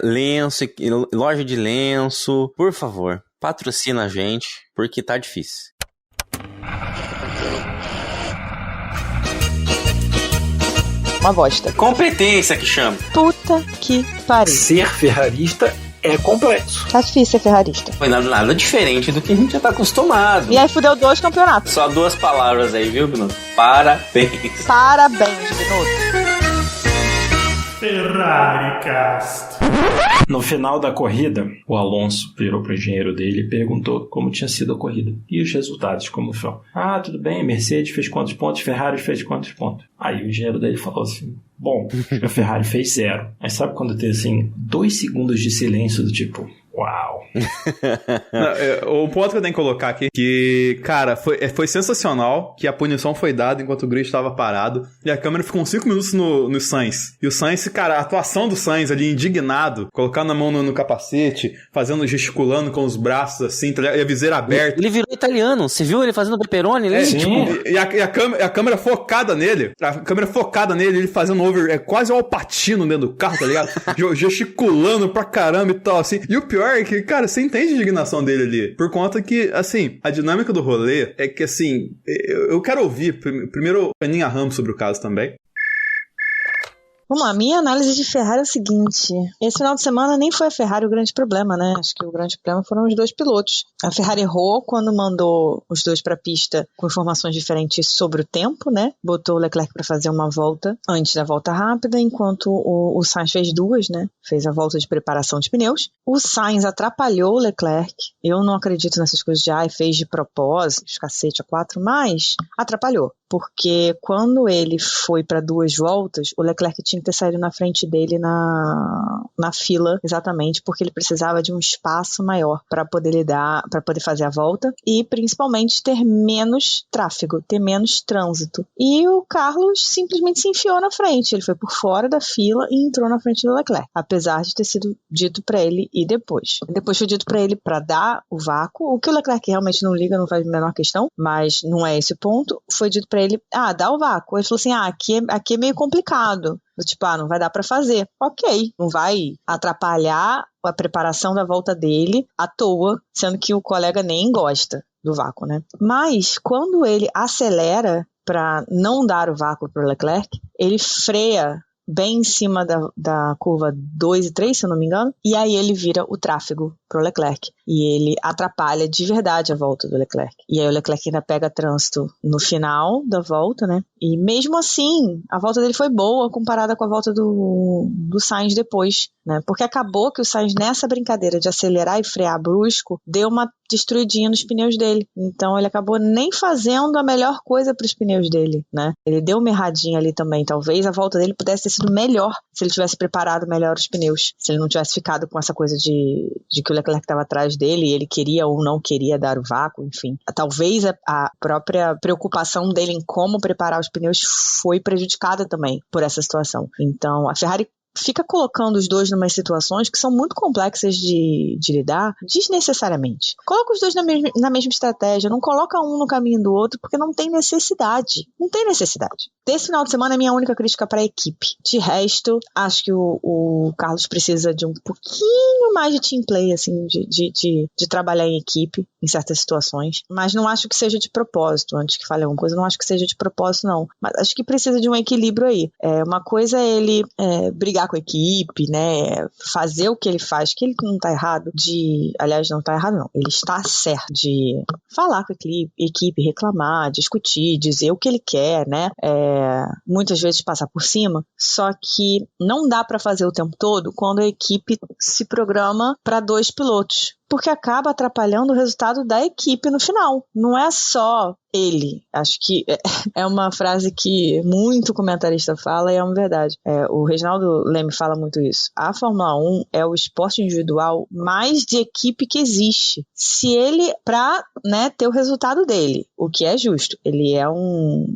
lenço, loja de lenço, por favor, patrocina a gente, porque tá difícil. Uma bosta. Competência que chama. Puta que pariu. Ser ferrarista é complexo. Tá difícil ser ferrarista. Foi nada diferente do que a gente já tá acostumado. E aí fudeu 2 campeonatos. Só 2 palavras aí, viu, Bruno? Parabéns. Parabéns, Bruno. FerrariCast. No final da corrida, o Alonso virou pro engenheiro dele e perguntou como tinha sido a corrida. E os resultados, como foram? Tudo bem, Mercedes fez quantos pontos, Ferrari fez quantos pontos. Aí o engenheiro dele falou assim, bom, a Ferrari fez 0. Mas sabe quando tem assim, 2 segundos de silêncio do tipo... Uau! O ponto que eu tenho que colocar aqui que, cara, foi sensacional que a punição foi dada enquanto o grid estava parado e a câmera ficou uns 5 minutos no Sainz. E o Sainz, cara, a atuação do Sainz ali indignado, colocando a mão no capacete, gesticulando com os braços assim, e a viseira aberta. Ele virou italiano, você viu ele fazendo pepperoni ali? E a câmera focada nele, ele fazendo quase o Al Pacino dentro do carro, tá ligado? Gesticulando pra caramba e tal, assim. E o pior é que, cara, você entende a indignação dele ali. Por conta que, assim, a dinâmica do rolê é que, assim, eu quero ouvir primeiro a Aninha Ramos sobre o caso também. Vamos lá, minha análise de Ferrari é o seguinte. Esse final de semana nem foi a Ferrari o grande problema, né? Acho que o grande problema foram os dois pilotos. A Ferrari errou quando mandou os dois pra pista com informações diferentes sobre o tempo, né? Botou o Leclerc pra fazer uma volta antes da volta rápida, enquanto o Sainz fez duas, né? Fez a volta de preparação de pneus. O Sainz atrapalhou o Leclerc. Eu não acredito nessas coisas de fez de propósito, cacete a 4, mas atrapalhou. Porque quando ele foi para 2 voltas, o Leclerc tinha que ter saído na frente dele na fila, exatamente, porque ele precisava de um espaço maior para poder fazer a volta e principalmente ter menos tráfego, ter menos trânsito. E o Carlos simplesmente se enfiou na frente, ele foi por fora da fila e entrou na frente do Leclerc, apesar de ter sido dito para ele ir depois. Depois foi dito para ele para dar o vácuo, o que o Leclerc realmente não liga, não faz a menor questão, mas não é esse o ponto. Foi dito para ele, dá o vácuo. Ele falou assim, aqui é meio complicado. Tipo, não vai dar pra fazer. Ok, não vai atrapalhar a preparação da volta dele à toa, sendo que o colega nem gosta do vácuo, né? Mas, quando ele acelera pra não dar o vácuo pro Leclerc, ele freia bem em cima da curva 2 e 3, se eu não me engano, e aí ele vira o tráfego pro Leclerc, e ele atrapalha de verdade a volta do Leclerc, e aí o Leclerc ainda pega trânsito no final da volta, né, e mesmo assim, a volta dele foi boa comparada com a volta do Sainz depois, né, porque acabou que o Sainz nessa brincadeira de acelerar e frear brusco, deu uma destruidinha nos pneus dele, então ele acabou nem fazendo a melhor coisa para os pneus dele, né, ele deu uma erradinha ali também, talvez a volta dele pudesse ter sido melhor se ele tivesse preparado melhor os pneus, se ele não tivesse ficado com essa coisa de que o Leclerc estava atrás dele e ele queria ou não queria dar o vácuo, enfim. Talvez a própria preocupação dele em como preparar os pneus foi prejudicada também por essa situação. Então, a Ferrari fica colocando os dois em umas situações que são muito complexas de lidar desnecessariamente. Coloca os dois na mesma estratégia, não coloca um no caminho do outro, porque não tem necessidade. Não tem necessidade. Desse final de semana é minha única crítica para a equipe. De resto, acho que o Carlos precisa de um pouquinho mais de team play, assim, de trabalhar em equipe, em certas situações. Mas não acho que seja de propósito. Antes que fale alguma coisa, não acho que seja de propósito, não. Mas acho que precisa de um equilíbrio aí. Uma coisa é ele brigar com a equipe, né, fazer o que ele faz, que ele não tá errado aliás, não tá errado não, ele está certo de falar com a equipe, reclamar, discutir, dizer o que ele quer, né, muitas vezes passar por cima, só que não dá para fazer o tempo todo quando a equipe se programa para 2 pilotos, porque acaba atrapalhando o resultado da equipe no final. Não é só ele. Acho que é uma frase que muito comentarista fala e é uma verdade. O Reginaldo Leme fala muito isso. A Fórmula 1 é o esporte individual mais de equipe que existe. Se ele, pra, né, ter o resultado dele, o que é justo, ele é um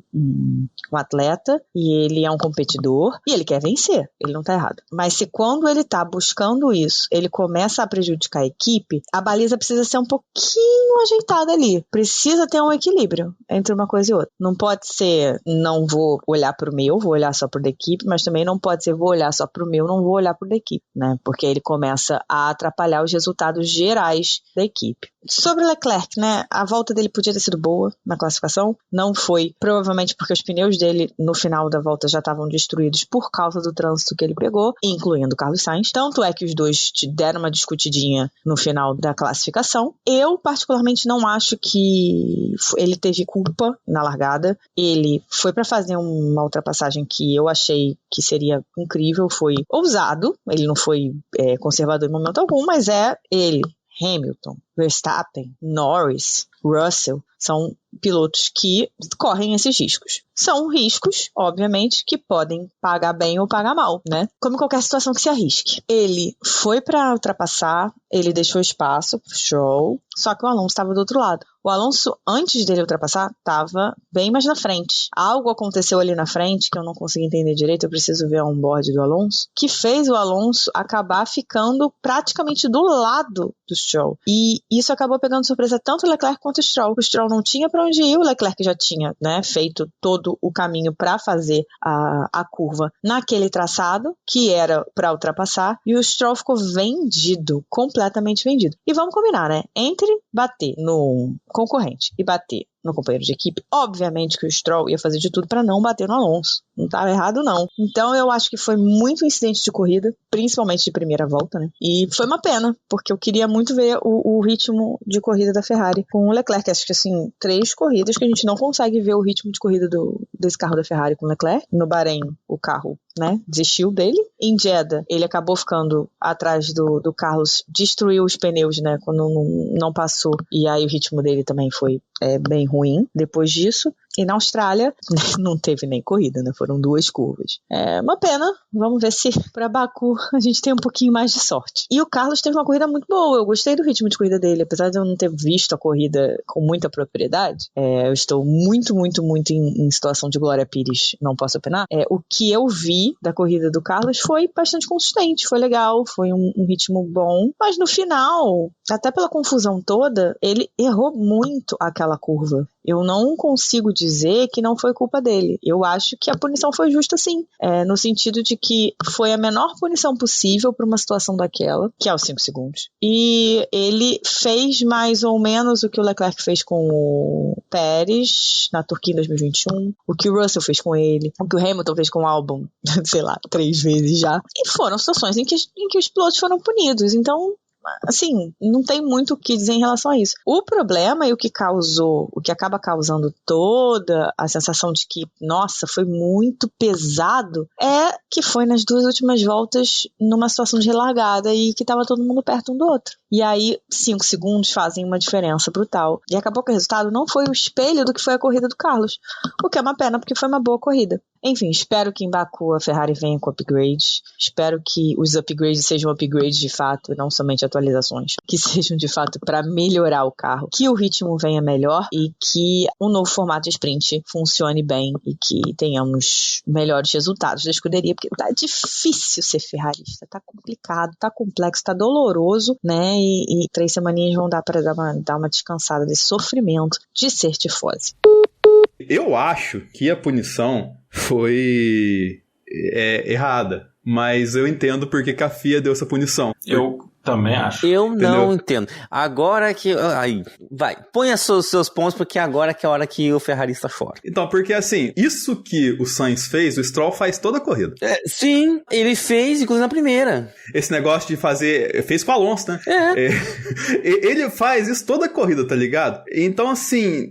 atleta e ele é um competidor e ele quer vencer. Ele não tá errado. Mas se quando ele tá buscando isso, ele começa a prejudicar a equipe, a baliza precisa ser um pouquinho ajeitada ali. Precisa ter um equilíbrio entre uma coisa e outra. Não pode ser, não vou olhar pro meu, vou olhar só pro da equipe, mas também não pode ser, vou olhar só pro meu, não vou olhar pro da equipe, né? Porque ele começa a atrapalhar os resultados gerais da equipe. Sobre o Leclerc, né? A volta dele podia ter sido boa na classificação. Não foi, provavelmente porque os pneus dele no final da volta já estavam destruídos por causa do trânsito que ele pegou, incluindo o Carlos Sainz. Tanto é que os dois deram uma discutidinha no final da classificação. Eu, particularmente, não acho que ele teve culpa na largada. Ele foi para fazer uma ultrapassagem que eu achei que seria incrível, foi ousado. Ele não foi conservador em momento algum, mas ele, Hamilton, Verstappen, Norris, Russell, são pilotos que correm esses riscos. São riscos, obviamente, que podem pagar bem ou pagar mal, né? Como em qualquer situação que se arrisque. Ele foi para ultrapassar, ele deixou espaço pro Stroll, só que o Alonso estava do outro lado. O Alonso, antes dele ultrapassar, estava bem mais na frente. Algo aconteceu ali na frente, que eu não consegui entender direito, eu preciso ver a onboard do Alonso, que fez o Alonso acabar ficando praticamente do lado do Stroll. E isso acabou pegando surpresa tanto o Leclerc quanto o Stroll. O Stroll não tinha para onde ir, o Leclerc já tinha, né, feito todo o caminho para fazer a curva naquele traçado, que era para ultrapassar, e o Stroll ficou vendido, completamente vendido. E vamos combinar, né? Entre bater no concorrente e bater no companheiro de equipe, obviamente que o Stroll ia fazer de tudo para não bater no Alonso. Não estava errado, não. Então eu acho que foi muito incidente de corrida, principalmente de primeira volta, né? E foi uma pena, porque eu queria muito ver o ritmo de corrida da Ferrari com o Leclerc. Acho que, assim, 3 corridas que a gente não consegue ver o ritmo de corrida desse carro da Ferrari com o Leclerc. No Bahrein, o carro, né, desistiu dele. Em Jeddah, ele acabou ficando atrás do Carlos, destruiu os pneus, né, quando não passou. E aí o ritmo dele também foi bem ruim depois disso. E na Austrália não teve nem corrida, né? Foram 2 curvas. É uma pena. Vamos ver se para Baku a gente tem um pouquinho mais de sorte. E o Carlos teve uma corrida muito boa. Eu gostei do ritmo de corrida dele. Apesar de eu não ter visto a corrida com muita propriedade, eu estou muito, muito, muito em situação de Glória Pires. Não posso opinar. O que eu vi da corrida do Carlos foi bastante consistente. Foi legal. Foi um ritmo bom. Mas no final, até pela confusão toda, ele errou muito aquela curva. Eu não consigo dizer que não foi culpa dele. Eu acho que a punição foi justa, sim. No sentido de que foi a menor punição possível para uma situação daquela, que é os 5 segundos. E ele fez mais ou menos o que o Leclerc fez com o Pérez na Turquia em 2021, o que o Russell fez com ele, o que o Hamilton fez com o Albon, sei lá, 3 vezes já. E foram situações em que os pilotos foram punidos. Então, assim, não tem muito o que dizer em relação a isso. O problema e o que acaba causando toda a sensação de que, nossa, foi muito pesado, é que foi nas 2 últimas voltas numa situação de relargada e que tava todo mundo perto um do outro. E aí, 5 segundos fazem uma diferença brutal. E acabou que o resultado não foi o espelho do que foi a corrida do Carlos. O que é uma pena, porque foi uma boa corrida. Enfim, espero que em Baku a Ferrari venha com upgrades. Espero que os upgrades sejam upgrades de fato, não somente atualizações. Que sejam de fato para melhorar o carro. Que o ritmo venha melhor e que o novo formato de sprint funcione bem e que tenhamos melhores resultados da escuderia, porque tá difícil ser ferrarista. Tá complicado, tá complexo, tá doloroso, né? E 3 semaninhas vão dar para dar uma descansada desse sofrimento de ser tifose. Eu acho que a punição foi errada, mas eu entendo porque que a FIA deu essa punição. Eu também acho. Eu não entendo. Agora que... Aí, vai. Ponha seus pontos, porque agora que é a hora que o ferrarista chora. Então, porque assim, isso que o Sainz fez, o Stroll faz toda a corrida. Sim, ele fez, inclusive na primeira. Esse negócio de fazer... Fez com o Alonso, né? Ele faz isso toda a corrida, tá ligado? Então, assim,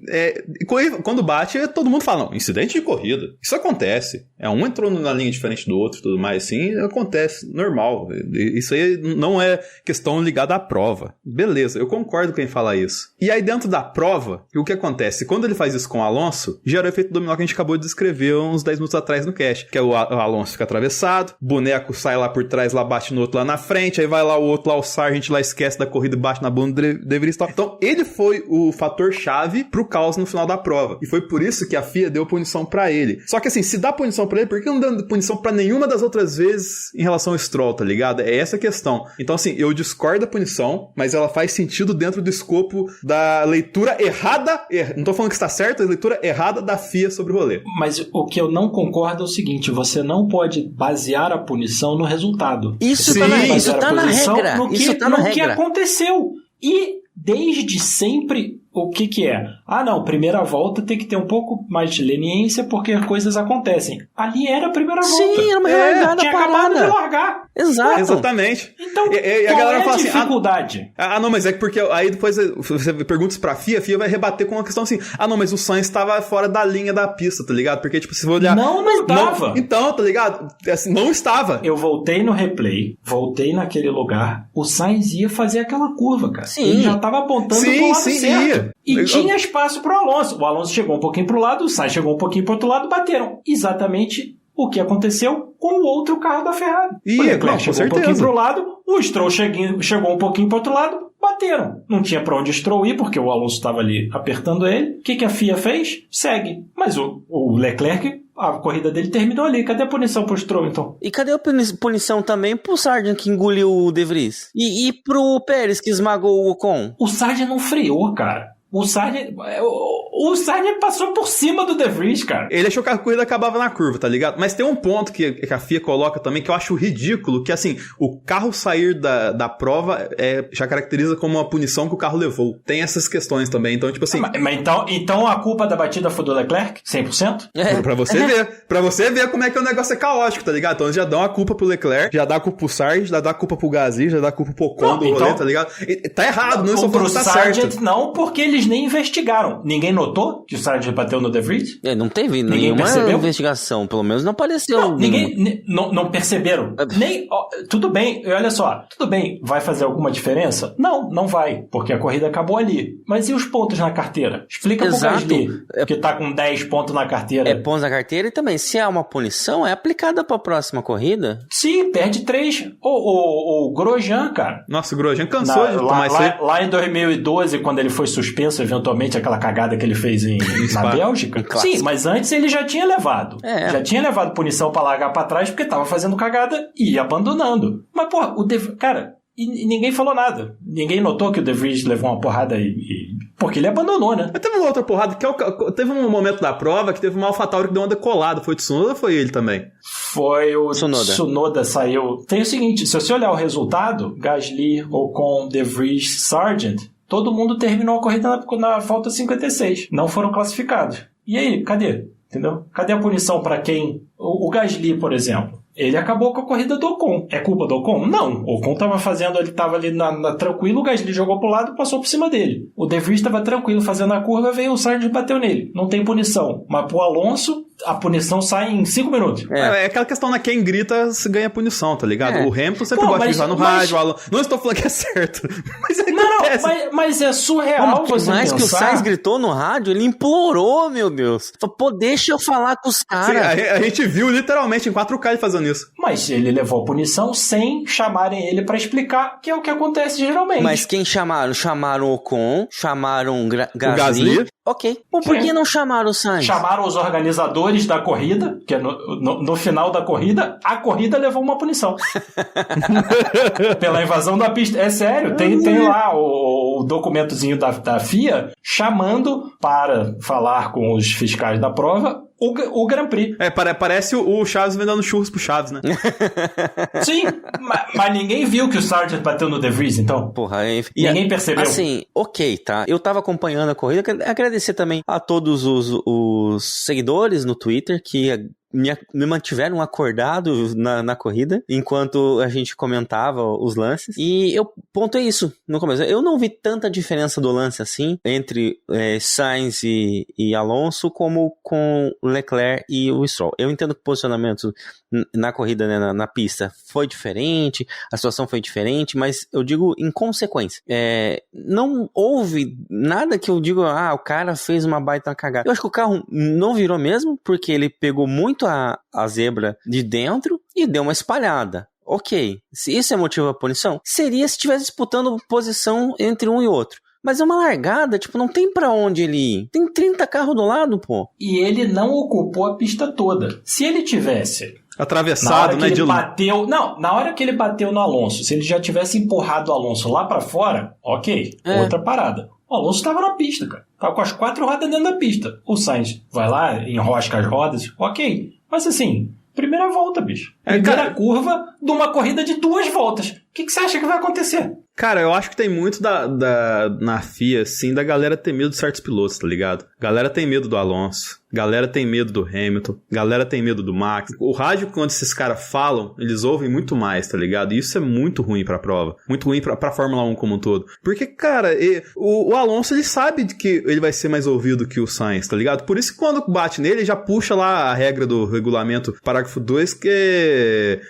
quando bate, todo mundo fala, não, incidente de corrida. Isso acontece. Um entrou na linha diferente do outro e tudo mais, assim, acontece, normal. Isso aí não é questão ligada à prova. Beleza, eu concordo com quem fala isso. E aí dentro da prova, o que acontece? Quando ele faz isso com o Alonso, gera o efeito dominó que a gente acabou de descrever uns 10 minutos atrás no cast, que é o Alonso fica atravessado, boneco sai lá por trás, lá bate no outro lá na frente, aí vai lá o outro lá, o Sargent lá esquece da corrida e bate na bunda do De Vries. Então ele foi o fator chave pro caos no final da prova. E foi por isso que a FIA deu punição pra ele. Só que assim, se dá punição pra ele, por que não deu punição pra nenhuma das outras vezes em relação ao Stroll, tá ligado? É essa a questão. Então assim, eu discordo da punição, mas ela faz sentido dentro do escopo da leitura errada, não tô falando que está certo, a leitura errada da FIA sobre o rolê. Mas o que eu não concordo é o seguinte, você não pode basear a punição no resultado. Isso tá na regra. No que aconteceu. E desde sempre, o que é? Ah, não, primeira volta tem que ter um pouco mais de leniência porque coisas acontecem. Ali era a primeira volta. Sim, era uma relargada tinha acabado de largar. Exato. Exatamente. Então, e a galera fala assim, dificuldade? Não, mas é porque aí depois você pergunta isso pra FIA, a FIA vai rebater com uma questão assim, não, mas o Sainz estava fora da linha da pista, tá ligado? Porque, tipo, se você olhar... Não estava. Então, tá ligado? Assim, não estava. Eu voltei no replay, voltei naquele lugar, o Sainz ia fazer aquela curva, cara. Sim. Ele já tava apontando pro lado certo. Ia. E tinha espaço pro Alonso. O Alonso chegou um pouquinho pro lado, o Sainz chegou um pouquinho pro outro lado, bateram. Exatamente o que aconteceu com o outro carro da Ferrari. O Leclerc chegou um pouquinho pro lado, o Stroll chegou um pouquinho pro outro lado, bateram. Não tinha pra onde o Stroll ir, porque o Alonso estava ali apertando ele. O que a FIA fez? Segue. Mas o Leclerc, a corrida dele terminou ali. Cadê a punição pro Stroll, então? E cadê a punição também pro Sargent que engoliu o De Vries? E pro Pérez que esmagou o Ocon? O Sargent não freou, cara. O Sargent... O Sargent passou por cima do De Vries, cara. Ele achou que a corrida acabava na curva, tá ligado? Mas tem um ponto que a FIA coloca também que eu acho ridículo, que assim, o carro sair da prova já caracteriza como uma punição que o carro levou. Tem essas questões também, então tipo assim... Mas então a culpa da batida foi do Leclerc? 100%? Pra você ver. Pra você ver como é que o negócio é caótico, tá ligado? Então eles já dão a culpa pro Leclerc, já dá a culpa pro Sargent, já dá a culpa pro Gasly, já dá a culpa pro Ocon do rolê, tá ligado? E tá errado, não estou falando que tá certo. Não, porque eles nem investigaram. Ninguém notou que o Sargent bateu no De Vries? Não teve nenhuma investigação, pelo menos não apareceu. Não, ninguém não perceberam. Tudo bem, olha só, tudo bem, vai fazer alguma diferença? Não vai, porque a corrida acabou ali. Mas e os pontos na carteira? Explica pro Gasly, que tá com 10 pontos na carteira. Pontos na carteira e também, se há uma punição, é aplicada pra próxima corrida? Sim, perde 3. O Grosjean, cara. Nossa, o Grosjean cansou de tomar isso aí. Lá em 2012, quando ele foi suspenso, eventualmente, aquela cagada que ele fez na Bélgica. Sim, mas antes ele já tinha levado. Já tinha levado punição pra largar pra trás, porque tava fazendo cagada e ia abandonando. Mas, porra, cara, e ninguém falou nada. Ninguém notou que o De Vries levou uma porrada porque ele abandonou, né? Mas teve uma outra porrada, teve um momento da prova que teve uma AlphaTauri que deu uma decolada. Foi o Tsunoda ou foi ele também? Foi o Tsunoda saiu. Tem o seguinte, se você olhar o resultado, Gasly, Ocon, De Vries, Sargent, todo mundo terminou a corrida na volta 56. Não foram classificados. E aí, cadê? Entendeu? Cadê a punição pra quem... O Gasly, por exemplo. Ele acabou com a corrida do Ocon. É culpa do Ocon? Não. O Ocon ele tava ali tranquilo, o Gasly jogou pro lado e passou por cima dele. O De Vries tava tranquilo fazendo a curva, veio o Sargent e bateu nele. Não tem punição. Mas pro Alonso, a punição sai em 5 minutos. É aquela questão, né? Quem grita se ganha punição, tá ligado? O Hamilton sempre gosta de gritar no rádio. O Alonso... Não estou falando que é certo. Mas mas é surreal você mais pensar... que o Sainz gritou no rádio, ele implorou, meu Deus. Falou, deixa eu falar com os caras. A gente viu literalmente em 4K ele fazendo isso. Mas ele levou a punição sem chamarem ele pra explicar, que é o que acontece geralmente. Mas quem chamaram? Chamaram o Ocon, chamaram o Gasly. Ok. Por que não chamaram o Sainz? Chamaram os organizadores da corrida, que é no final da corrida, a corrida levou uma punição. Pela invasão da pista. É sério, tem lá o documentozinho da FIA chamando para falar com os fiscais da prova o Grand Prix. Parece o Chaves vendendo churros pro Chaves, né? Sim, mas ninguém viu que o Sargent bateu no De Vries, então. Porra, ninguém percebeu. Assim, ok, tá? Eu tava acompanhando a corrida, agradecer também a todos os seguidores no Twitter que me mantiveram acordado na corrida, enquanto a gente comentava os lances, e eu pontuei isso no começo. Eu não vi tanta diferença do lance assim, entre Sainz e Alonso, como com Leclerc e o Stroll. Eu entendo que o posicionamento na corrida, né, na pista, foi diferente, a situação foi diferente, mas eu digo em consequência. Não houve nada que eu digo, o cara fez uma baita cagada. Eu acho que o carro não virou mesmo, porque ele pegou muito a zebra de dentro e deu uma espalhada. Ok, se isso é motivo da punição, seria se estivesse disputando posição entre um e outro. Mas é uma largada, não tem pra onde ele ir. Tem 30 carros do lado, pô. E ele não ocupou a pista toda. Se ele tivesse... atravessado, né? Na hora que ele bateu no Alonso, se ele já tivesse empurrado o Alonso lá pra fora, ok, outra parada. O Alonso estava na pista, cara. Tava com as 4 rodas dentro da pista. O Sainz vai lá, enrosca as rodas, ok. Mas assim, primeira volta, bicho. Primeira curva de uma corrida de 2 voltas. O que você acha que vai acontecer? Cara, eu acho que tem muito na FIA, assim, da galera ter medo de certos pilotos, tá ligado? Galera tem medo do Alonso, galera tem medo do Hamilton, galera tem medo do Max. O rádio, quando esses caras falam, eles ouvem muito mais, tá ligado? E isso é muito ruim pra prova. Muito ruim pra Fórmula 1 como um todo. Porque, cara, o Alonso, ele sabe que ele vai ser mais ouvido que o Sainz, tá ligado? Por isso que quando bate nele, ele já puxa lá a regra do regulamento, parágrafo 2, que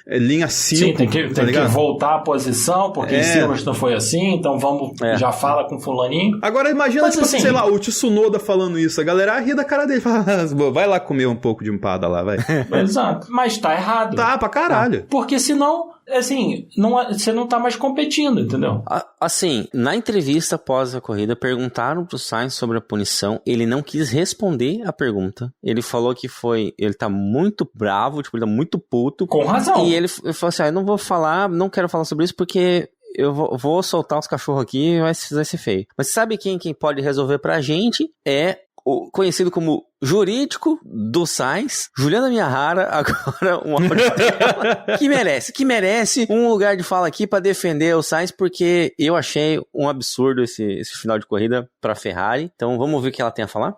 é linha 5. Sim, tem que voltar a posição, porque em Silverstone foi assim, então vamos, já fala com fulaninho. Agora imagina, assim, sei lá, o Tsunoda falando isso, a galera ri da cara dele, fala, vai lá comer um pouco de empada lá, vai. Exato, mas tá errado. Tá, pra caralho. Porque senão, assim, você não tá mais competindo, entendeu? Assim, na entrevista após a corrida, perguntaram pro Sainz sobre a punição, ele não quis responder a pergunta, ele falou que ele tá muito bravo, ele tá muito puto. Com razão. E ele falou assim, não quero falar sobre isso porque eu vou soltar os cachorros aqui e vai ser feio. Mas sabe quem pode resolver pra gente é o conhecido como jurídico do Sainz, Juliana Miyahara, agora um áudio dela, que merece um lugar de fala aqui pra defender o Sainz, porque eu achei um absurdo esse final de corrida pra Ferrari. Então vamos ver o que ela tem a falar?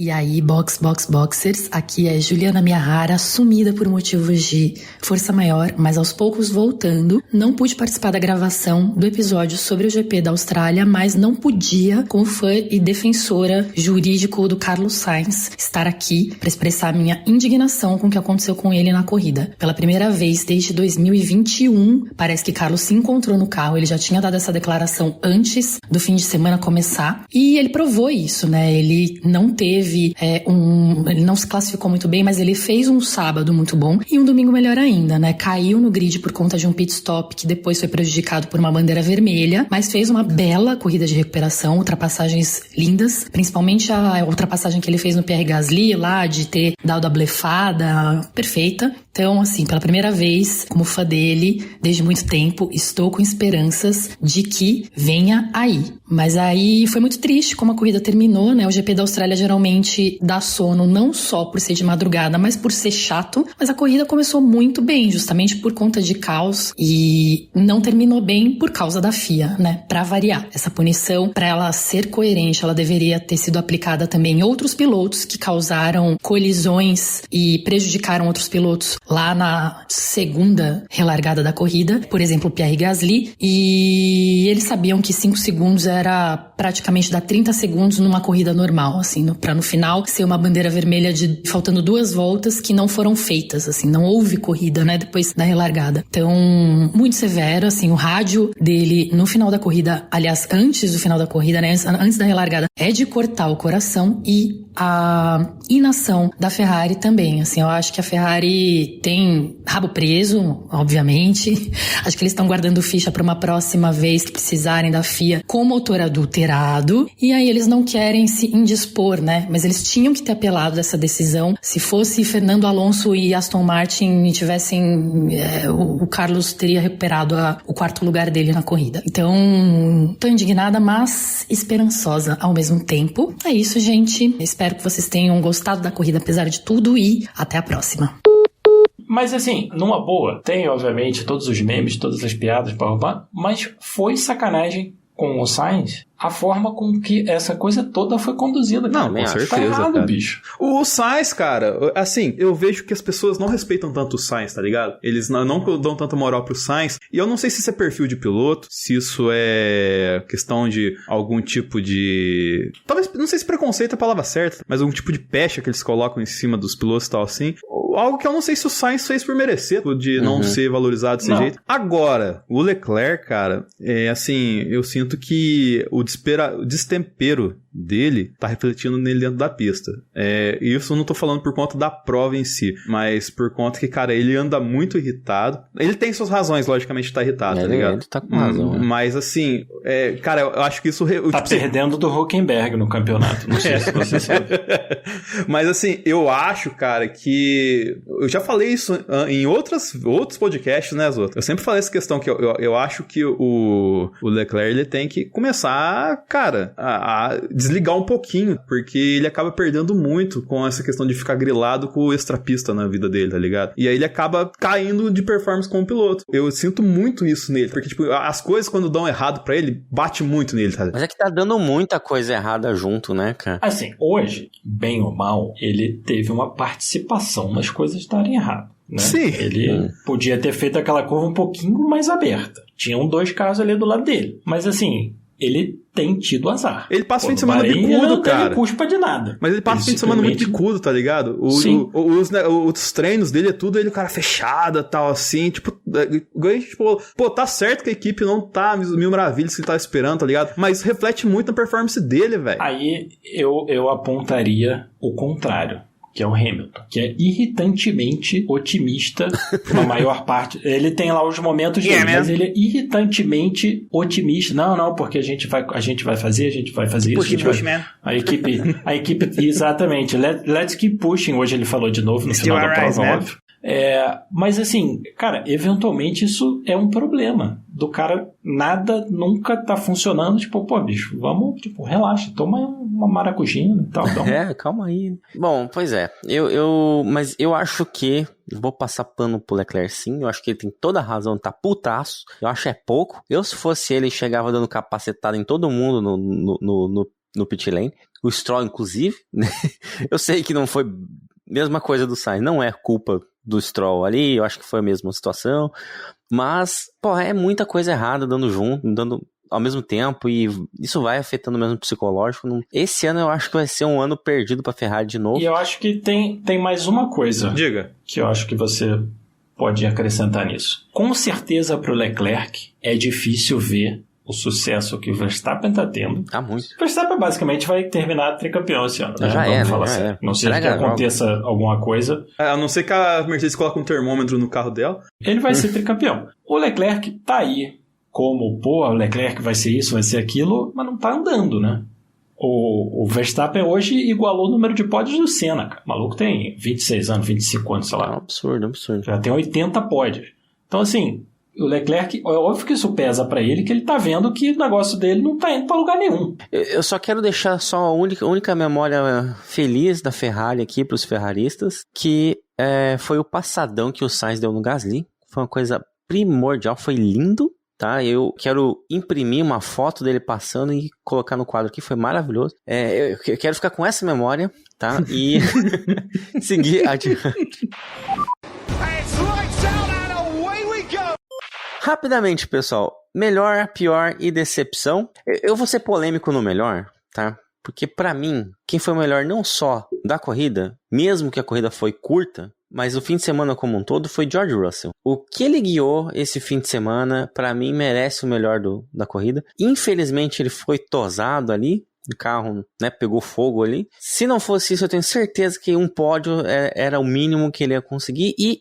E aí, Boxers, aqui é Juliana Miyahara, sumida por motivos de força maior, mas aos poucos voltando. Não pude participar da gravação do episódio sobre o GP da Austrália, mas não podia, como fã e defensora jurídico do Carlos Sainz, estar aqui para expressar minha indignação com o que aconteceu com ele na corrida. Pela primeira vez desde 2021, parece que Carlos se encontrou no carro, ele já tinha dado essa declaração antes do fim de semana começar, e ele provou isso, né? Ele não teve ele não se classificou muito bem, mas ele fez um sábado muito bom e um domingo melhor ainda, né? Caiu no grid por conta de um pit stop que depois foi prejudicado por uma bandeira vermelha, mas fez uma bela corrida de recuperação, ultrapassagens lindas, principalmente a ultrapassagem que ele fez no Pierre Gasly lá, de ter dado a blefada perfeita. Então, assim, pela primeira vez, como fã dele, desde muito tempo, estou com esperanças de que venha aí. Mas aí foi muito triste como a corrida terminou, né? O GP da Austrália geralmente dá sono não só por ser de madrugada, mas por ser chato. Mas a corrida começou muito bem, justamente por conta de caos, e não terminou bem por causa da FIA, né? Pra variar. Essa punição, pra ela ser coerente, ela deveria ter sido aplicada também em outros pilotos que causaram colisões e prejudicaram outros pilotos lá na segunda relargada da corrida, por exemplo, o Pierre Gasly, e eles sabiam que 5 segundos era praticamente dar 30 segundos numa corrida normal, assim, pra no final ser uma bandeira vermelha de faltando 2 voltas que não foram feitas, assim, não houve corrida, né, depois da relargada. Então, muito severo, assim, o rádio dele no final da corrida, aliás, antes do final da corrida, né, antes da relargada, é de cortar o coração, e a inação da Ferrari também, assim, eu acho que a Ferrari tem rabo preso, obviamente, acho que eles estão guardando ficha para uma próxima vez que precisarem da FIA com motor adulterado, e aí eles não querem se indispor, né, mas eles tinham que ter apelado dessa decisão. Se fosse Fernando Alonso e Aston Martin tivessem, o Carlos teria recuperado o 4º lugar dele na corrida. Então, tô indignada, mas esperançosa ao mesmo tempo. É isso, gente, espero que vocês tenham gostado da corrida apesar de tudo, e até a próxima. Mas assim, numa boa, tem obviamente todos os memes, todas as piadas, mas foi sacanagem com o Sainz a forma com que essa coisa toda foi conduzida. Não, com certeza, tá errado, cara. Bicho. O Sainz, cara, assim, eu vejo que as pessoas não respeitam tanto o Sainz, tá ligado? Eles não dão tanta moral pro Sainz, e eu não sei se isso é perfil de piloto, se isso é questão de algum tipo de... talvez, não sei se preconceito é a palavra certa, mas algum tipo de pecha que eles colocam em cima dos pilotos e tal assim. Algo que eu não sei se o Sainz fez por merecer, de não ser valorizado desse jeito. Agora, o Leclerc, cara, assim, eu sinto que o destempero dele tá refletindo nele dentro da pista. Isso eu não tô falando por conta da prova em si, mas por conta que, cara, ele anda muito irritado. Ele tem suas razões, logicamente, de estar irritado, tá ligado? Ele tá com razão. Mas, assim, cara, eu acho que isso... Tá perdendo do Huckenberg no campeonato, não sei se você sabe. Mas, assim, eu acho, cara, que... eu já falei isso em outros podcasts, né, Zoto? Eu sempre falei essa questão que eu acho que o Leclerc, ele tem que começar, cara, a desligar um pouquinho, porque ele acaba perdendo muito com essa questão de ficar grilado com o extrapista na vida dele, tá ligado? E aí ele acaba caindo de performance como piloto. Eu sinto muito isso nele, porque, tipo, as coisas quando dão errado pra ele, bate muito nele, tá? Mas é que tá dando muita coisa errada junto, né, cara? Assim, hoje, bem ou mal, ele teve uma participação nas coisas estarem erradas. Né? Sim. Ele podia ter feito aquela curva um pouquinho mais aberta. Tinham 2 carros ali do lado dele. Mas assim, ele tem tido azar. Ele passa o fim de semana bicudo, cara. Ele não culpa de nada. Mas ele passa o fim de semana muito bicudo, tá ligado? Os treinos dele é tudo ele, cara, fechado e tal, assim, tipo, pô, tá certo que a equipe não tá mil maravilhas que ele tá esperando, tá ligado? Mas reflete muito na performance dele, velho. Aí eu apontaria o contrário, que é o Hamilton, que é irritantemente otimista na maior parte. Ele tem lá os momentos dele, mas ele é irritantemente otimista. Não, porque a gente vai fazer isso. A equipe, exatamente. Let's keep pushing, hoje ele falou de novo no final da prova, óbvio. Mas assim, cara, eventualmente isso é um problema. Do cara, nada nunca tá funcionando. Tipo, pô, bicho, vamos, tipo, relaxa, toma uma maracujina e tal. Então. Calma aí. Bom, pois é. Mas eu acho que vou passar pano pro Leclerc, sim. Eu acho que ele tem toda a razão de tá putaço. Eu acho pouco. Se fosse ele, chegava dando capacetada em todo mundo no pit lane. O Stroll, inclusive. Eu sei que não foi mesma coisa do Sainz. Não é culpa do Stroll ali. Eu acho que foi a mesma situação. Mas, é muita coisa errada dando ao mesmo tempo, e isso vai afetando mesmo o psicológico. Esse ano eu acho que vai ser um ano perdido pra Ferrari de novo. E eu acho que tem mais uma coisa. Diga. Que eu acho que você pode acrescentar nisso. Com certeza pro Leclerc é difícil ver o sucesso que o Verstappen tá tendo. Muito. O Verstappen basicamente vai terminar tricampeão esse ano. Já Não sei se aconteça alguma coisa. A não ser que a Mercedes coloque um termômetro no carro dela. Ele vai ser tricampeão. O Leclerc tá aí como, o Leclerc vai ser isso, vai ser aquilo, mas não tá andando, né? O Verstappen hoje igualou o número de pódios do Senna, cara. O maluco tem 26 anos, 25 anos, sei lá. Absurdo. Já tem 80 pódios. Então, assim, o Leclerc, é óbvio que isso pesa pra ele, que ele tá vendo que o negócio dele não tá indo pra lugar nenhum. Eu só quero deixar só a única memória feliz da Ferrari aqui pros ferraristas, que foi o passadão que o Sainz deu no Gasly. Foi uma coisa primordial, foi lindo. Tá, eu quero imprimir uma foto dele passando e colocar no quadro aqui, foi maravilhoso. Eu quero ficar com essa memória, tá? E seguir adiante. Rapidamente, pessoal. Melhor, pior e decepção. Eu vou ser polêmico no melhor, tá? Porque pra mim, quem foi o melhor não só da corrida, mesmo que a corrida foi curta, mas o fim de semana como um todo foi George Russell. O que ele guiou esse fim de semana, pra mim, merece o melhor da corrida. Infelizmente, ele foi tosado ali. O carro, né, pegou fogo ali. Se não fosse isso, eu tenho certeza que um pódio era o mínimo que ele ia conseguir. E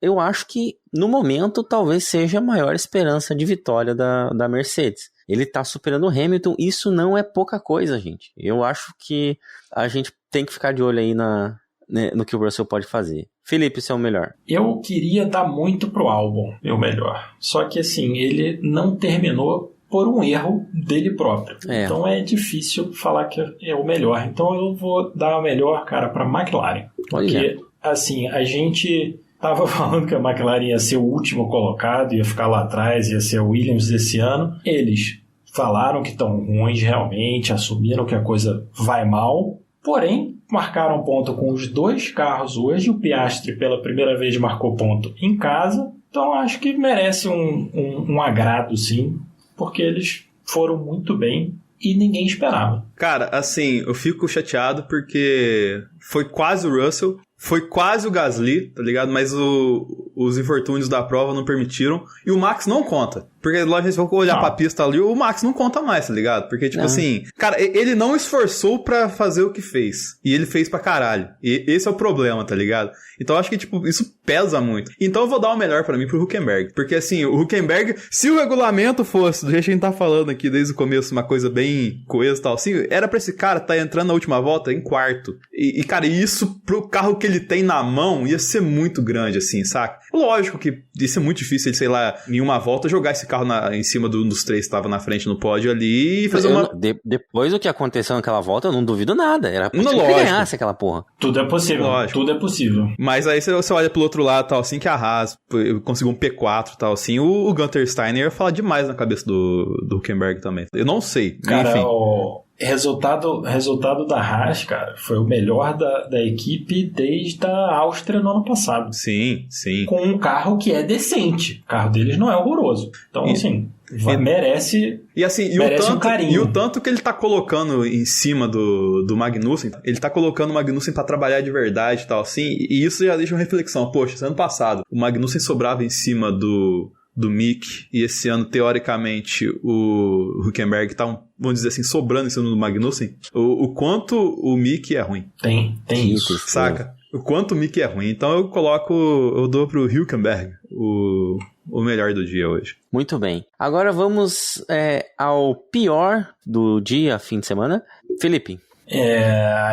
eu acho que, no momento, talvez seja a maior esperança de vitória da Mercedes. Ele tá superando o Hamilton. Isso não é pouca coisa, gente. Eu acho que a gente tem que ficar de olho aí no que o Russell pode fazer. Felipe, você é o melhor. Eu queria dar muito pro Albon, meu melhor. Só que assim, ele não terminou por um erro dele próprio. Então é difícil falar que é o melhor. Então eu vou dar o melhor, cara, pra McLaren. Porque, assim, a gente tava falando que a McLaren ia ser o último colocado, ia ficar lá atrás, ia ser o Williams desse ano. Eles falaram que estão ruins realmente, assumiram que a coisa vai mal. Porém, marcaram ponto com os dois carros hoje. O Piastri, pela primeira vez, marcou ponto em casa. Então, acho que merece um agrado, sim, porque eles foram muito bem e ninguém esperava. Cara, assim, eu fico chateado porque foi quase o Russell, foi quase o Gasly, tá ligado? Mas os infortúnios da prova não permitiram. E o Max não conta. Porque lá se for olhar pra pista ali, o Max não conta mais, tá ligado? Porque, tipo assim, cara, ele não esforçou pra fazer o que fez. E ele fez pra caralho. E esse é o problema, tá ligado? Então eu acho que, tipo, isso pesa muito. Então eu vou dar o melhor pra mim pro Hülkenberg. Porque, assim, o Hülkenberg, se o regulamento fosse, do jeito que a gente tá falando aqui desde o começo, uma coisa bem coesa e tal, assim, era pra esse cara tá entrando na última volta em quarto. E cara, isso pro carro que ele tem na mão ia ser muito grande, assim, saca? Lógico que ia ser muito difícil ele, sei lá, em uma volta jogar esse carro em cima dos três que estavam na frente no pódio ali e fazer depois do que aconteceu naquela volta, eu não duvido nada. Era possível que ganhasse aquela porra. Tudo é possível. Lógico. Tudo é possível. Mas aí você olha pro outro lado, tal, assim, que a Haas conseguiu um P4, tal, assim, o Gunther Steiner ia falar demais na cabeça do Hülkenberg também. Eu não sei. Cara, enfim. O resultado da Haas, cara, foi o melhor da equipe desde a Áustria no ano passado. Sim, sim. Com um carro que é decente. O carro deles não é horroroso. Então, assim, merece... E assim, um carinho. E o tanto que ele tá colocando em cima do Magnussen, ele tá colocando o Magnussen pra trabalhar de verdade e tal, assim, e isso já deixa uma reflexão. Poxa, ano passado, o Magnussen sobrava em cima do Mick, e esse ano, teoricamente, o Hülkenberg tá, vamos dizer assim, sobrando em cima do Magnussen. O quanto o Mick é ruim. Tem isso. Saca? O quanto o Mick é ruim. Então eu dou pro Hülkenberg o melhor do dia hoje. Muito bem. Agora vamos ao pior do dia, fim de semana. Felipe.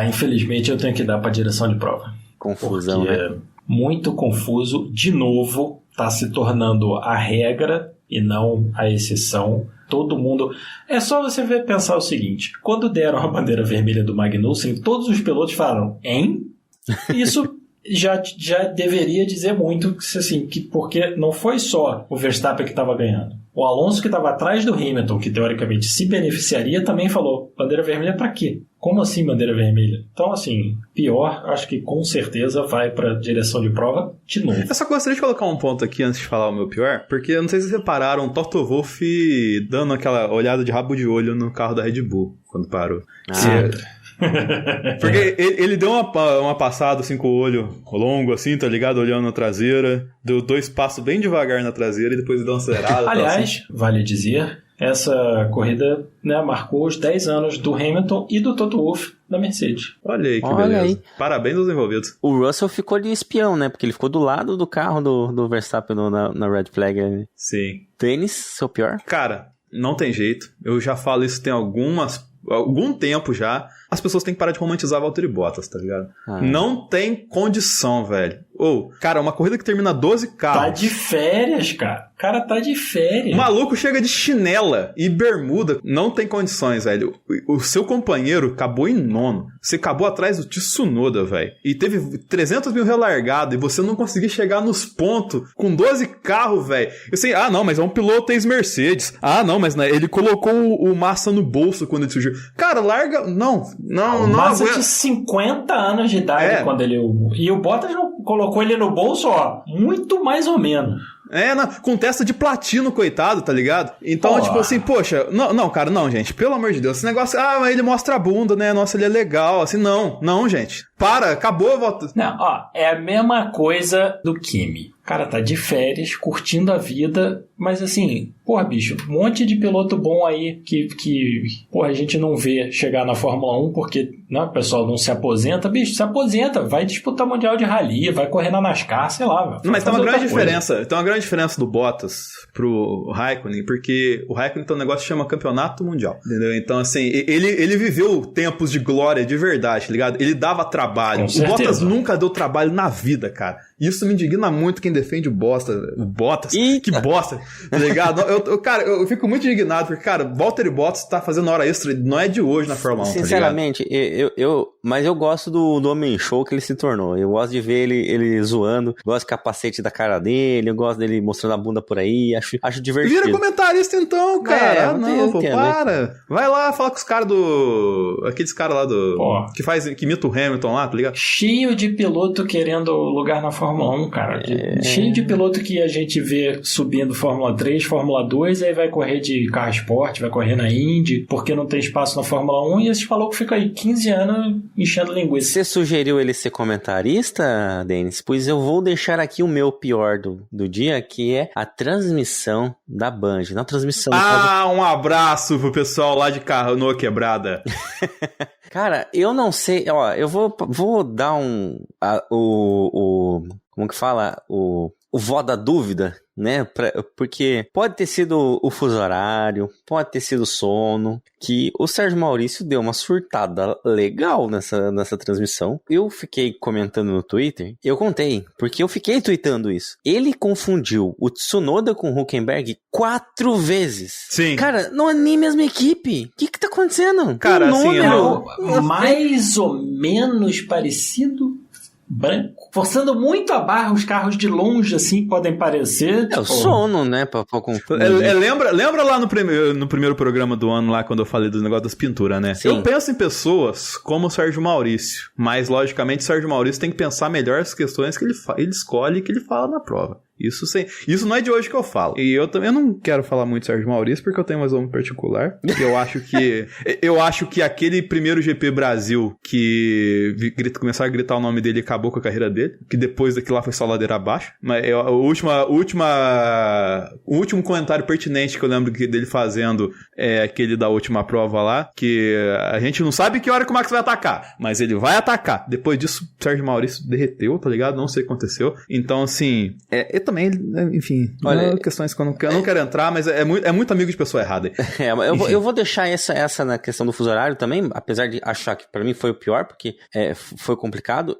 Infelizmente eu tenho que dar pra direção de prova. Confusão, né? muito confuso. De novo, está se tornando a regra e não a exceção. Todo mundo... É só você pensar o seguinte, quando deram a bandeira vermelha do Magnussen, todos os pilotos falaram, hein? Isso já deveria dizer muito, assim, porque não foi só o Verstappen que estava ganhando. O Alonso, que estava atrás do Hamilton, que teoricamente se beneficiaria, também falou, bandeira vermelha pra quê? Como assim bandeira vermelha? Então, assim, pior, acho que com certeza vai pra direção de prova de novo. Eu só gostaria de colocar um ponto aqui antes de falar o meu pior, porque eu não sei se vocês repararam, o Toto Wolff dando aquela olhada de rabo de olho no carro da Red Bull, quando parou. Porque ele deu uma passada assim com o olho longo, assim, tá ligado? Olhando na traseira, deu 2 passos bem devagar na traseira e depois deu uma acelerada. Aliás, assim. vale dizer, essa corrida, né, marcou os 10 anos do Hamilton e do Toto Wolff da Mercedes. Olha aí que beleza. Parabéns aos envolvidos. O Russell ficou de espião, né? Porque ele ficou do lado do carro do Verstappen na Red Flag. Sim. Denis, seu pior? Cara, não tem jeito. Eu já falo isso tem algum tempo já. As pessoas têm que parar de romantizar Valtteri Bottas, tá ligado? Não tem condição, velho. Cara, uma corrida que termina 12 carros. Tá de férias, cara. O cara tá de férias. O maluco chega de chinela e bermuda. Não tem condições, velho. O seu companheiro acabou em 9º. Você acabou atrás do Tsunoda, velho. E teve 300 mil relargados. E você não conseguiu chegar nos pontos com 12 carros, velho. Eu sei, não, mas é um piloto ex-Mercedes. Não, mas né, ele colocou o Massa no bolso quando ele surgiu. Cara, larga... Não. O Massa tinha 50 anos de idade quando ele... E o Bottas não colocou ele no bolso, muito mais ou menos. Com testa de platino, coitado, tá ligado? Então, tipo assim, poxa, não, cara, não, gente, pelo amor de Deus, esse negócio, mas ele mostra a bunda, né, nossa, ele é legal, assim, não, gente, acabou a volta. Não, é a mesma coisa do Kimi. O cara tá de férias, curtindo a vida, mas assim, bicho, um monte de piloto bom aí que a gente não vê chegar na Fórmula 1 porque, né, o pessoal não se aposenta. Bicho, se aposenta, vai disputar Mundial de Rally, vai correr na NASCAR, sei lá. Mas tem uma grande diferença do Bottas pro Raikkonen, porque o Raikkonen tem um negócio que chama Campeonato Mundial, entendeu? Então, assim, ele viveu tempos de glória de verdade, tá ligado? Ele dava trabalho. O Bottas nunca deu trabalho na vida, cara. Isso me indigna muito quem defende o Bottas. Eita. Que bosta, tá ligado? Cara, eu fico muito indignado, porque, cara, Valtteri Bottas tá fazendo hora extra, não é de hoje na Fórmula 1, sinceramente, tá ligado? Mas eu gosto do homem show que ele se tornou. Eu gosto de ver ele zoando, gosto do capacete da cara dele, eu gosto dele mostrando a bunda por aí, acho divertido. Vira comentarista então, cara. Para. Vai lá, fala com os caras aqueles caras lá que imita o Hamilton lá, tá ligado? Cheio de piloto querendo lugar na Fórmula 1, cara. Cheio de piloto que a gente vê subindo Fórmula 3, Fórmula 2, aí vai correr de carro esporte, vai correr na Indy, porque não tem espaço na Fórmula 1, e esses malucos ficam aí 15 anos enchendo linguiça. Você sugeriu ele ser comentarista, Denis? Pois eu vou deixar aqui o meu pior do dia, que é a transmissão da Band. Não a transmissão. Um abraço pro pessoal lá de Canoa Quebrada. Cara, eu não sei, eu vou dar como que fala? O vó da dúvida, né? Porque pode ter sido o fuso horário, pode ter sido o sono, que o Sérgio Maurício deu uma surtada legal nessa transmissão. Eu fiquei comentando no Twitter, eu contei, porque eu fiquei tweetando isso. Ele confundiu o Tsunoda com o Hülkenberg 4 vezes. Sim. Cara, não é nem a mesma equipe. O que tá acontecendo? Cara, assim, mais ou menos parecido... branco, forçando muito a barra, os carros de longe, assim, podem parecer. O sono, né? Pra confundir. Lembra lá no primeiro programa do ano, lá, quando eu falei do negócio das pinturas, né? Sim. Eu penso em pessoas como o Sérgio Maurício, mas, logicamente, o Sérgio Maurício tem que pensar melhor as questões que ele escolhe e que ele fala na prova. Isso não é de hoje que eu falo. E eu não quero falar muito Sérgio Maurício, porque eu tenho mais um particular. Eu acho que aquele primeiro GP Brasil que começaram a gritar o nome dele e acabou com a carreira dele, que depois daquilo lá foi só ladeira abaixo. Mas o último comentário pertinente que eu lembro dele fazendo é aquele da última prova lá, que a gente não sabe que hora que o Max vai atacar, mas ele vai atacar. Depois disso, o Sérgio Maurício derreteu, tá ligado? Não sei o que aconteceu. Então, assim, também, enfim, olha, questões que eu não quero entrar, mas é muito amigo de pessoa errada. Eu vou deixar essa na questão do fuso horário também, apesar de achar que pra mim foi o pior, porque foi complicado,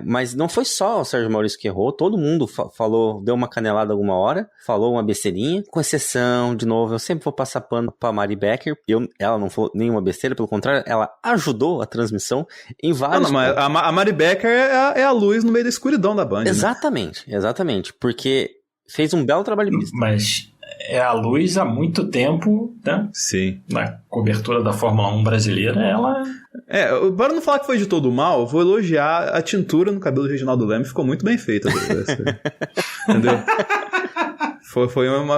mas não foi só o Sérgio Maurício que errou, todo mundo falou, deu uma canelada alguma hora, falou uma besteirinha, com exceção, de novo, eu sempre vou passar pano pra Mari Becker, ela não falou nenhuma besteira, pelo contrário, ela ajudou a transmissão em vários... Mas a Mari Becker é a luz no meio da escuridão da Band, Exatamente, porque fez um belo trabalho de pista. Mas é a luz há muito tempo, né? Sim. Na cobertura da Fórmula 1 brasileira, ela... para não falar que foi de todo mal, eu vou elogiar a tintura no cabelo de Reginaldo Leme, ficou muito bem feita. Entendeu?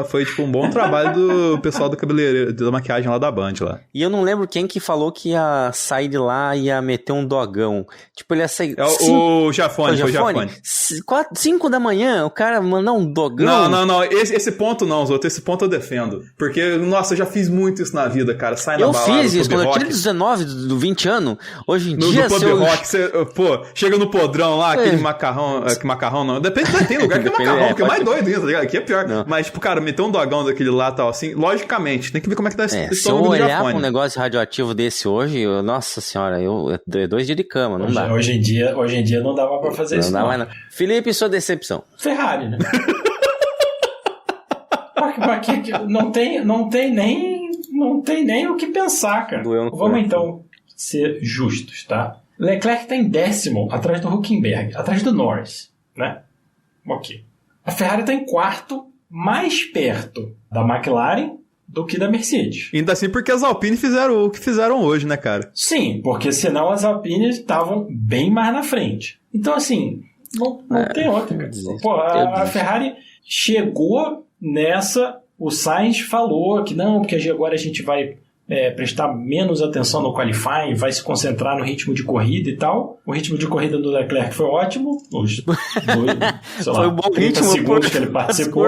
Foi tipo um bom trabalho do pessoal do cabeleireiro, da maquiagem lá da Band lá. E eu não lembro quem que falou que ia sair de lá e ia meter um dogão. Tipo, ele ia sair... O Jafone, foi o Jafone. 5 da manhã, o cara mandar um dogão. Não, esse ponto não, Zoto, esse ponto eu defendo. Porque, nossa, eu já fiz muito isso na vida, cara. Sai na balada. Eu fiz isso, quando eu tinha 19, do 20 anos. Hoje em dia... No pub rock, você, chega no podrão lá, aquele macarrão... Que macarrão não. Depende, tem lugar que é macarrão, que é mais doido ainda, tá ligado? Aqui é pior. Não. Mas, tipo, cara, meter um dogão daquele lá e tal, assim, logicamente, tem que ver como é que dá esse se eu olhar pra um negócio radioativo desse hoje, nossa senhora, 2 dias de cama, não dá. Hoje em dia não dava pra fazer isso. Não dá mais não. Felipe, sua decepção. Ferrari, né? não tem nem o que pensar, cara. Vamos então ser justos, tá? Leclerc tá em 10º, atrás do Hülkenberg, atrás do Norris, né? Ok. A Ferrari tá em 4º, mais perto da McLaren do que da Mercedes. Ainda assim porque as Alpine fizeram o que fizeram hoje, né, cara? Sim, porque senão as Alpine estavam bem mais na frente. Então, assim, não tem outra, cara. Pô, a Ferrari chegou nessa, o Sainz falou que não, porque agora a gente vai prestar menos atenção no qualifying, vai se concentrar no ritmo de corrida e tal. O ritmo de corrida do Leclerc foi ótimo. Foi um bom 30 ritmo segundos que ele participou.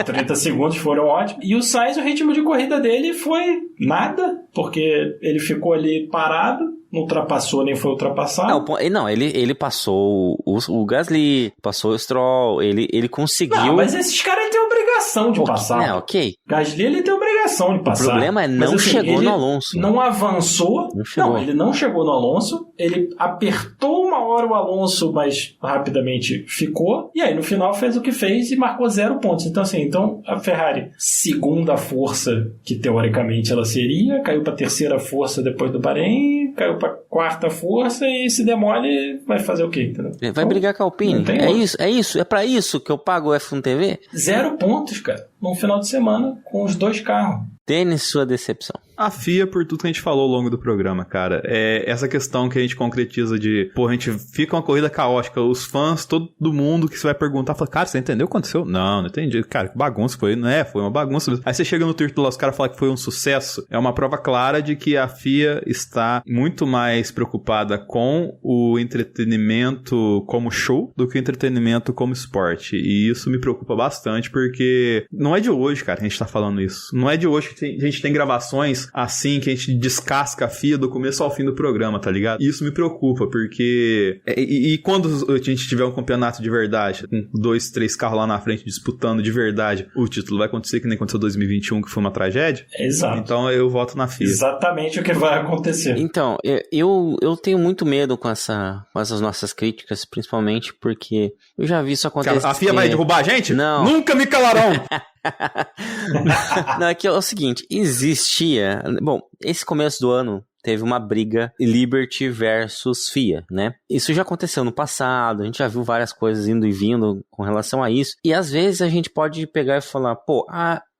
30 segundos foram ótimos. E o Sainz, o ritmo de corrida dele foi nada, porque ele ficou ali parado, não ultrapassou nem foi ultrapassado. Não, ele passou o Gasly, passou o Stroll, ele conseguiu... Não, mas esses caras têm obrigação de passar. Ok. Gasly, ele tem obrigação de passar. O problema é não chegou no Alonso. Não avançou. Não, ele não chegou no Alonso. Ele apertou uma hora o Alonso, mas rapidamente ficou. E aí, no final, fez o que fez e marcou 0 pontos. Então, assim, a Ferrari, segunda força que teoricamente ela seria, caiu para terceira força depois do Bahrein, caiu para quarta força e se demole, vai fazer o quê? Entendeu? Vai brigar com a Alpine. É pra isso que eu pago o F1 TV? 0 pontos, cara, no final de semana com os 2 carros. Denis, sua decepção. A FIA, por tudo que a gente falou ao longo do programa, cara, essa questão que a gente concretiza de, a gente fica uma corrida caótica, os fãs, todo mundo que você vai perguntar, fala, cara, você entendeu o que aconteceu? Não entendi. Cara, que bagunça foi, foi uma bagunça. Aí você chega no Twitter lá, os caras falam que foi um sucesso, é uma prova clara de que a FIA está muito mais preocupada com o entretenimento como show do que o entretenimento como esporte. E isso me preocupa bastante, porque não é de hoje, cara, que a gente tá falando isso. Não é de hoje que a gente tem gravações assim, que a gente descasca a FIA do começo ao fim do programa, tá ligado? Isso me preocupa, porque... E quando a gente tiver um campeonato de verdade, com 2, 3 carros lá na frente disputando de verdade, o título vai acontecer que nem aconteceu em 2021, que foi uma tragédia? Exato. Então eu voto na FIA. Exatamente o que vai acontecer. Então, eu tenho muito medo com essas nossas críticas, principalmente porque eu já vi isso acontecer. A FIA vai derrubar a gente? Não. Nunca me calarão! Não, é que é o seguinte, existia... Bom, esse começo do ano teve uma briga Liberty versus FIA, né? Isso já aconteceu no passado, a gente já viu várias coisas indo e vindo com relação a isso, e às vezes a gente pode pegar e falar,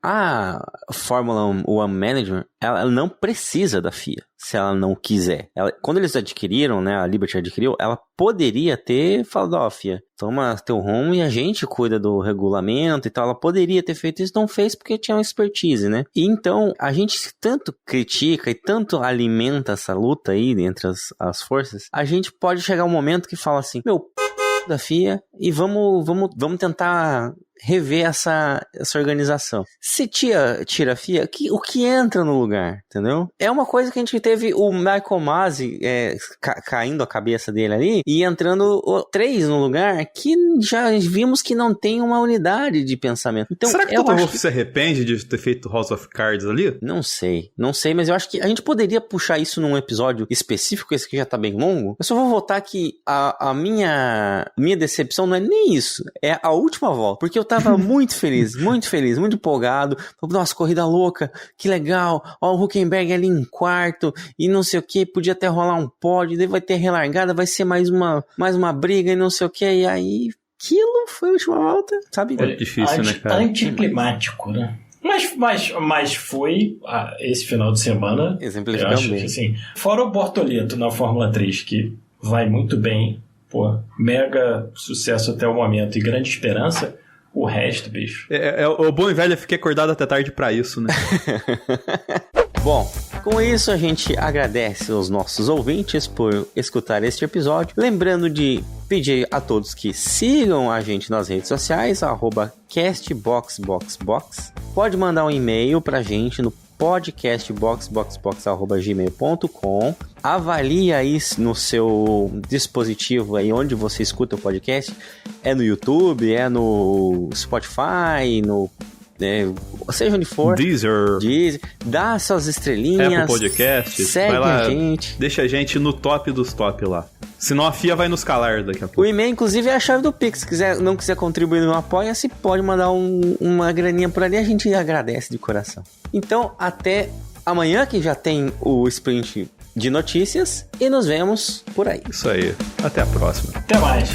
a Fórmula 1 Manager, ela não precisa da FIA, se ela não quiser. Quando eles adquiriram, né, a Liberty adquiriu, ela poderia ter falado, FIA, toma teu home e a gente cuida do regulamento e tal. Ela poderia ter feito isso, não fez porque tinha uma expertise, né? E então, a gente tanto critica e tanto alimenta essa luta aí entre as forças, a gente pode chegar um momento que fala assim, da FIA e vamos tentar rever essa organização. Se tira a FIA, o que entra no lugar, entendeu? É uma coisa que a gente teve o Michael Masi caindo a cabeça dele ali e entrando 3 no lugar que já vimos que não tem uma unidade de pensamento. Então, será que o Toto Wolff se arrepende de ter feito House of Cards ali? Não sei, mas eu acho que a gente poderia puxar isso num episódio específico, esse que já tá bem longo. Eu só vou voltar que a minha decepção não é nem isso, é a última volta, porque eu tava muito feliz, muito empolgado. Nossa, corrida louca, que legal, ó, o Hülkenberg ali em quarto e não sei o que, podia até rolar um pódio, daí vai ter relargada, vai ser mais uma briga e não sei o que, e aí aquilo foi a última volta, sabe? É difícil, né, cara? Anticlimático, né? Mas foi esse final de semana, eu acho que assim, fora o Bortoleto na Fórmula 3, que vai muito bem, pô, mega sucesso até o momento e grande esperança, o resto, bicho. O bom e velho, eu fiquei acordado até tarde pra isso, né? Bom, com isso a gente agradece aos nossos ouvintes por escutar este episódio. Lembrando de pedir a todos que sigam a gente nas redes sociais, @castboxboxbox. Pode mandar um e-mail pra gente no podcastboxboxbox@gmail.com. Avalie aí no seu dispositivo aí onde você escuta o podcast. É no YouTube, é no Spotify, seja onde for. Deezer. Dá suas estrelinhas. Apple Podcast. Segue a gente. Deixa a gente no top dos top lá. Senão a FIA vai nos calar daqui a pouco. O e-mail, inclusive, é a chave do Pix. Se não quiser contribuir no Apoia-se, pode mandar uma graninha por ali. A gente agradece de coração. Então, até amanhã, que já tem o sprint de notícias. E nos vemos por aí. Isso aí. Até a próxima. Até mais.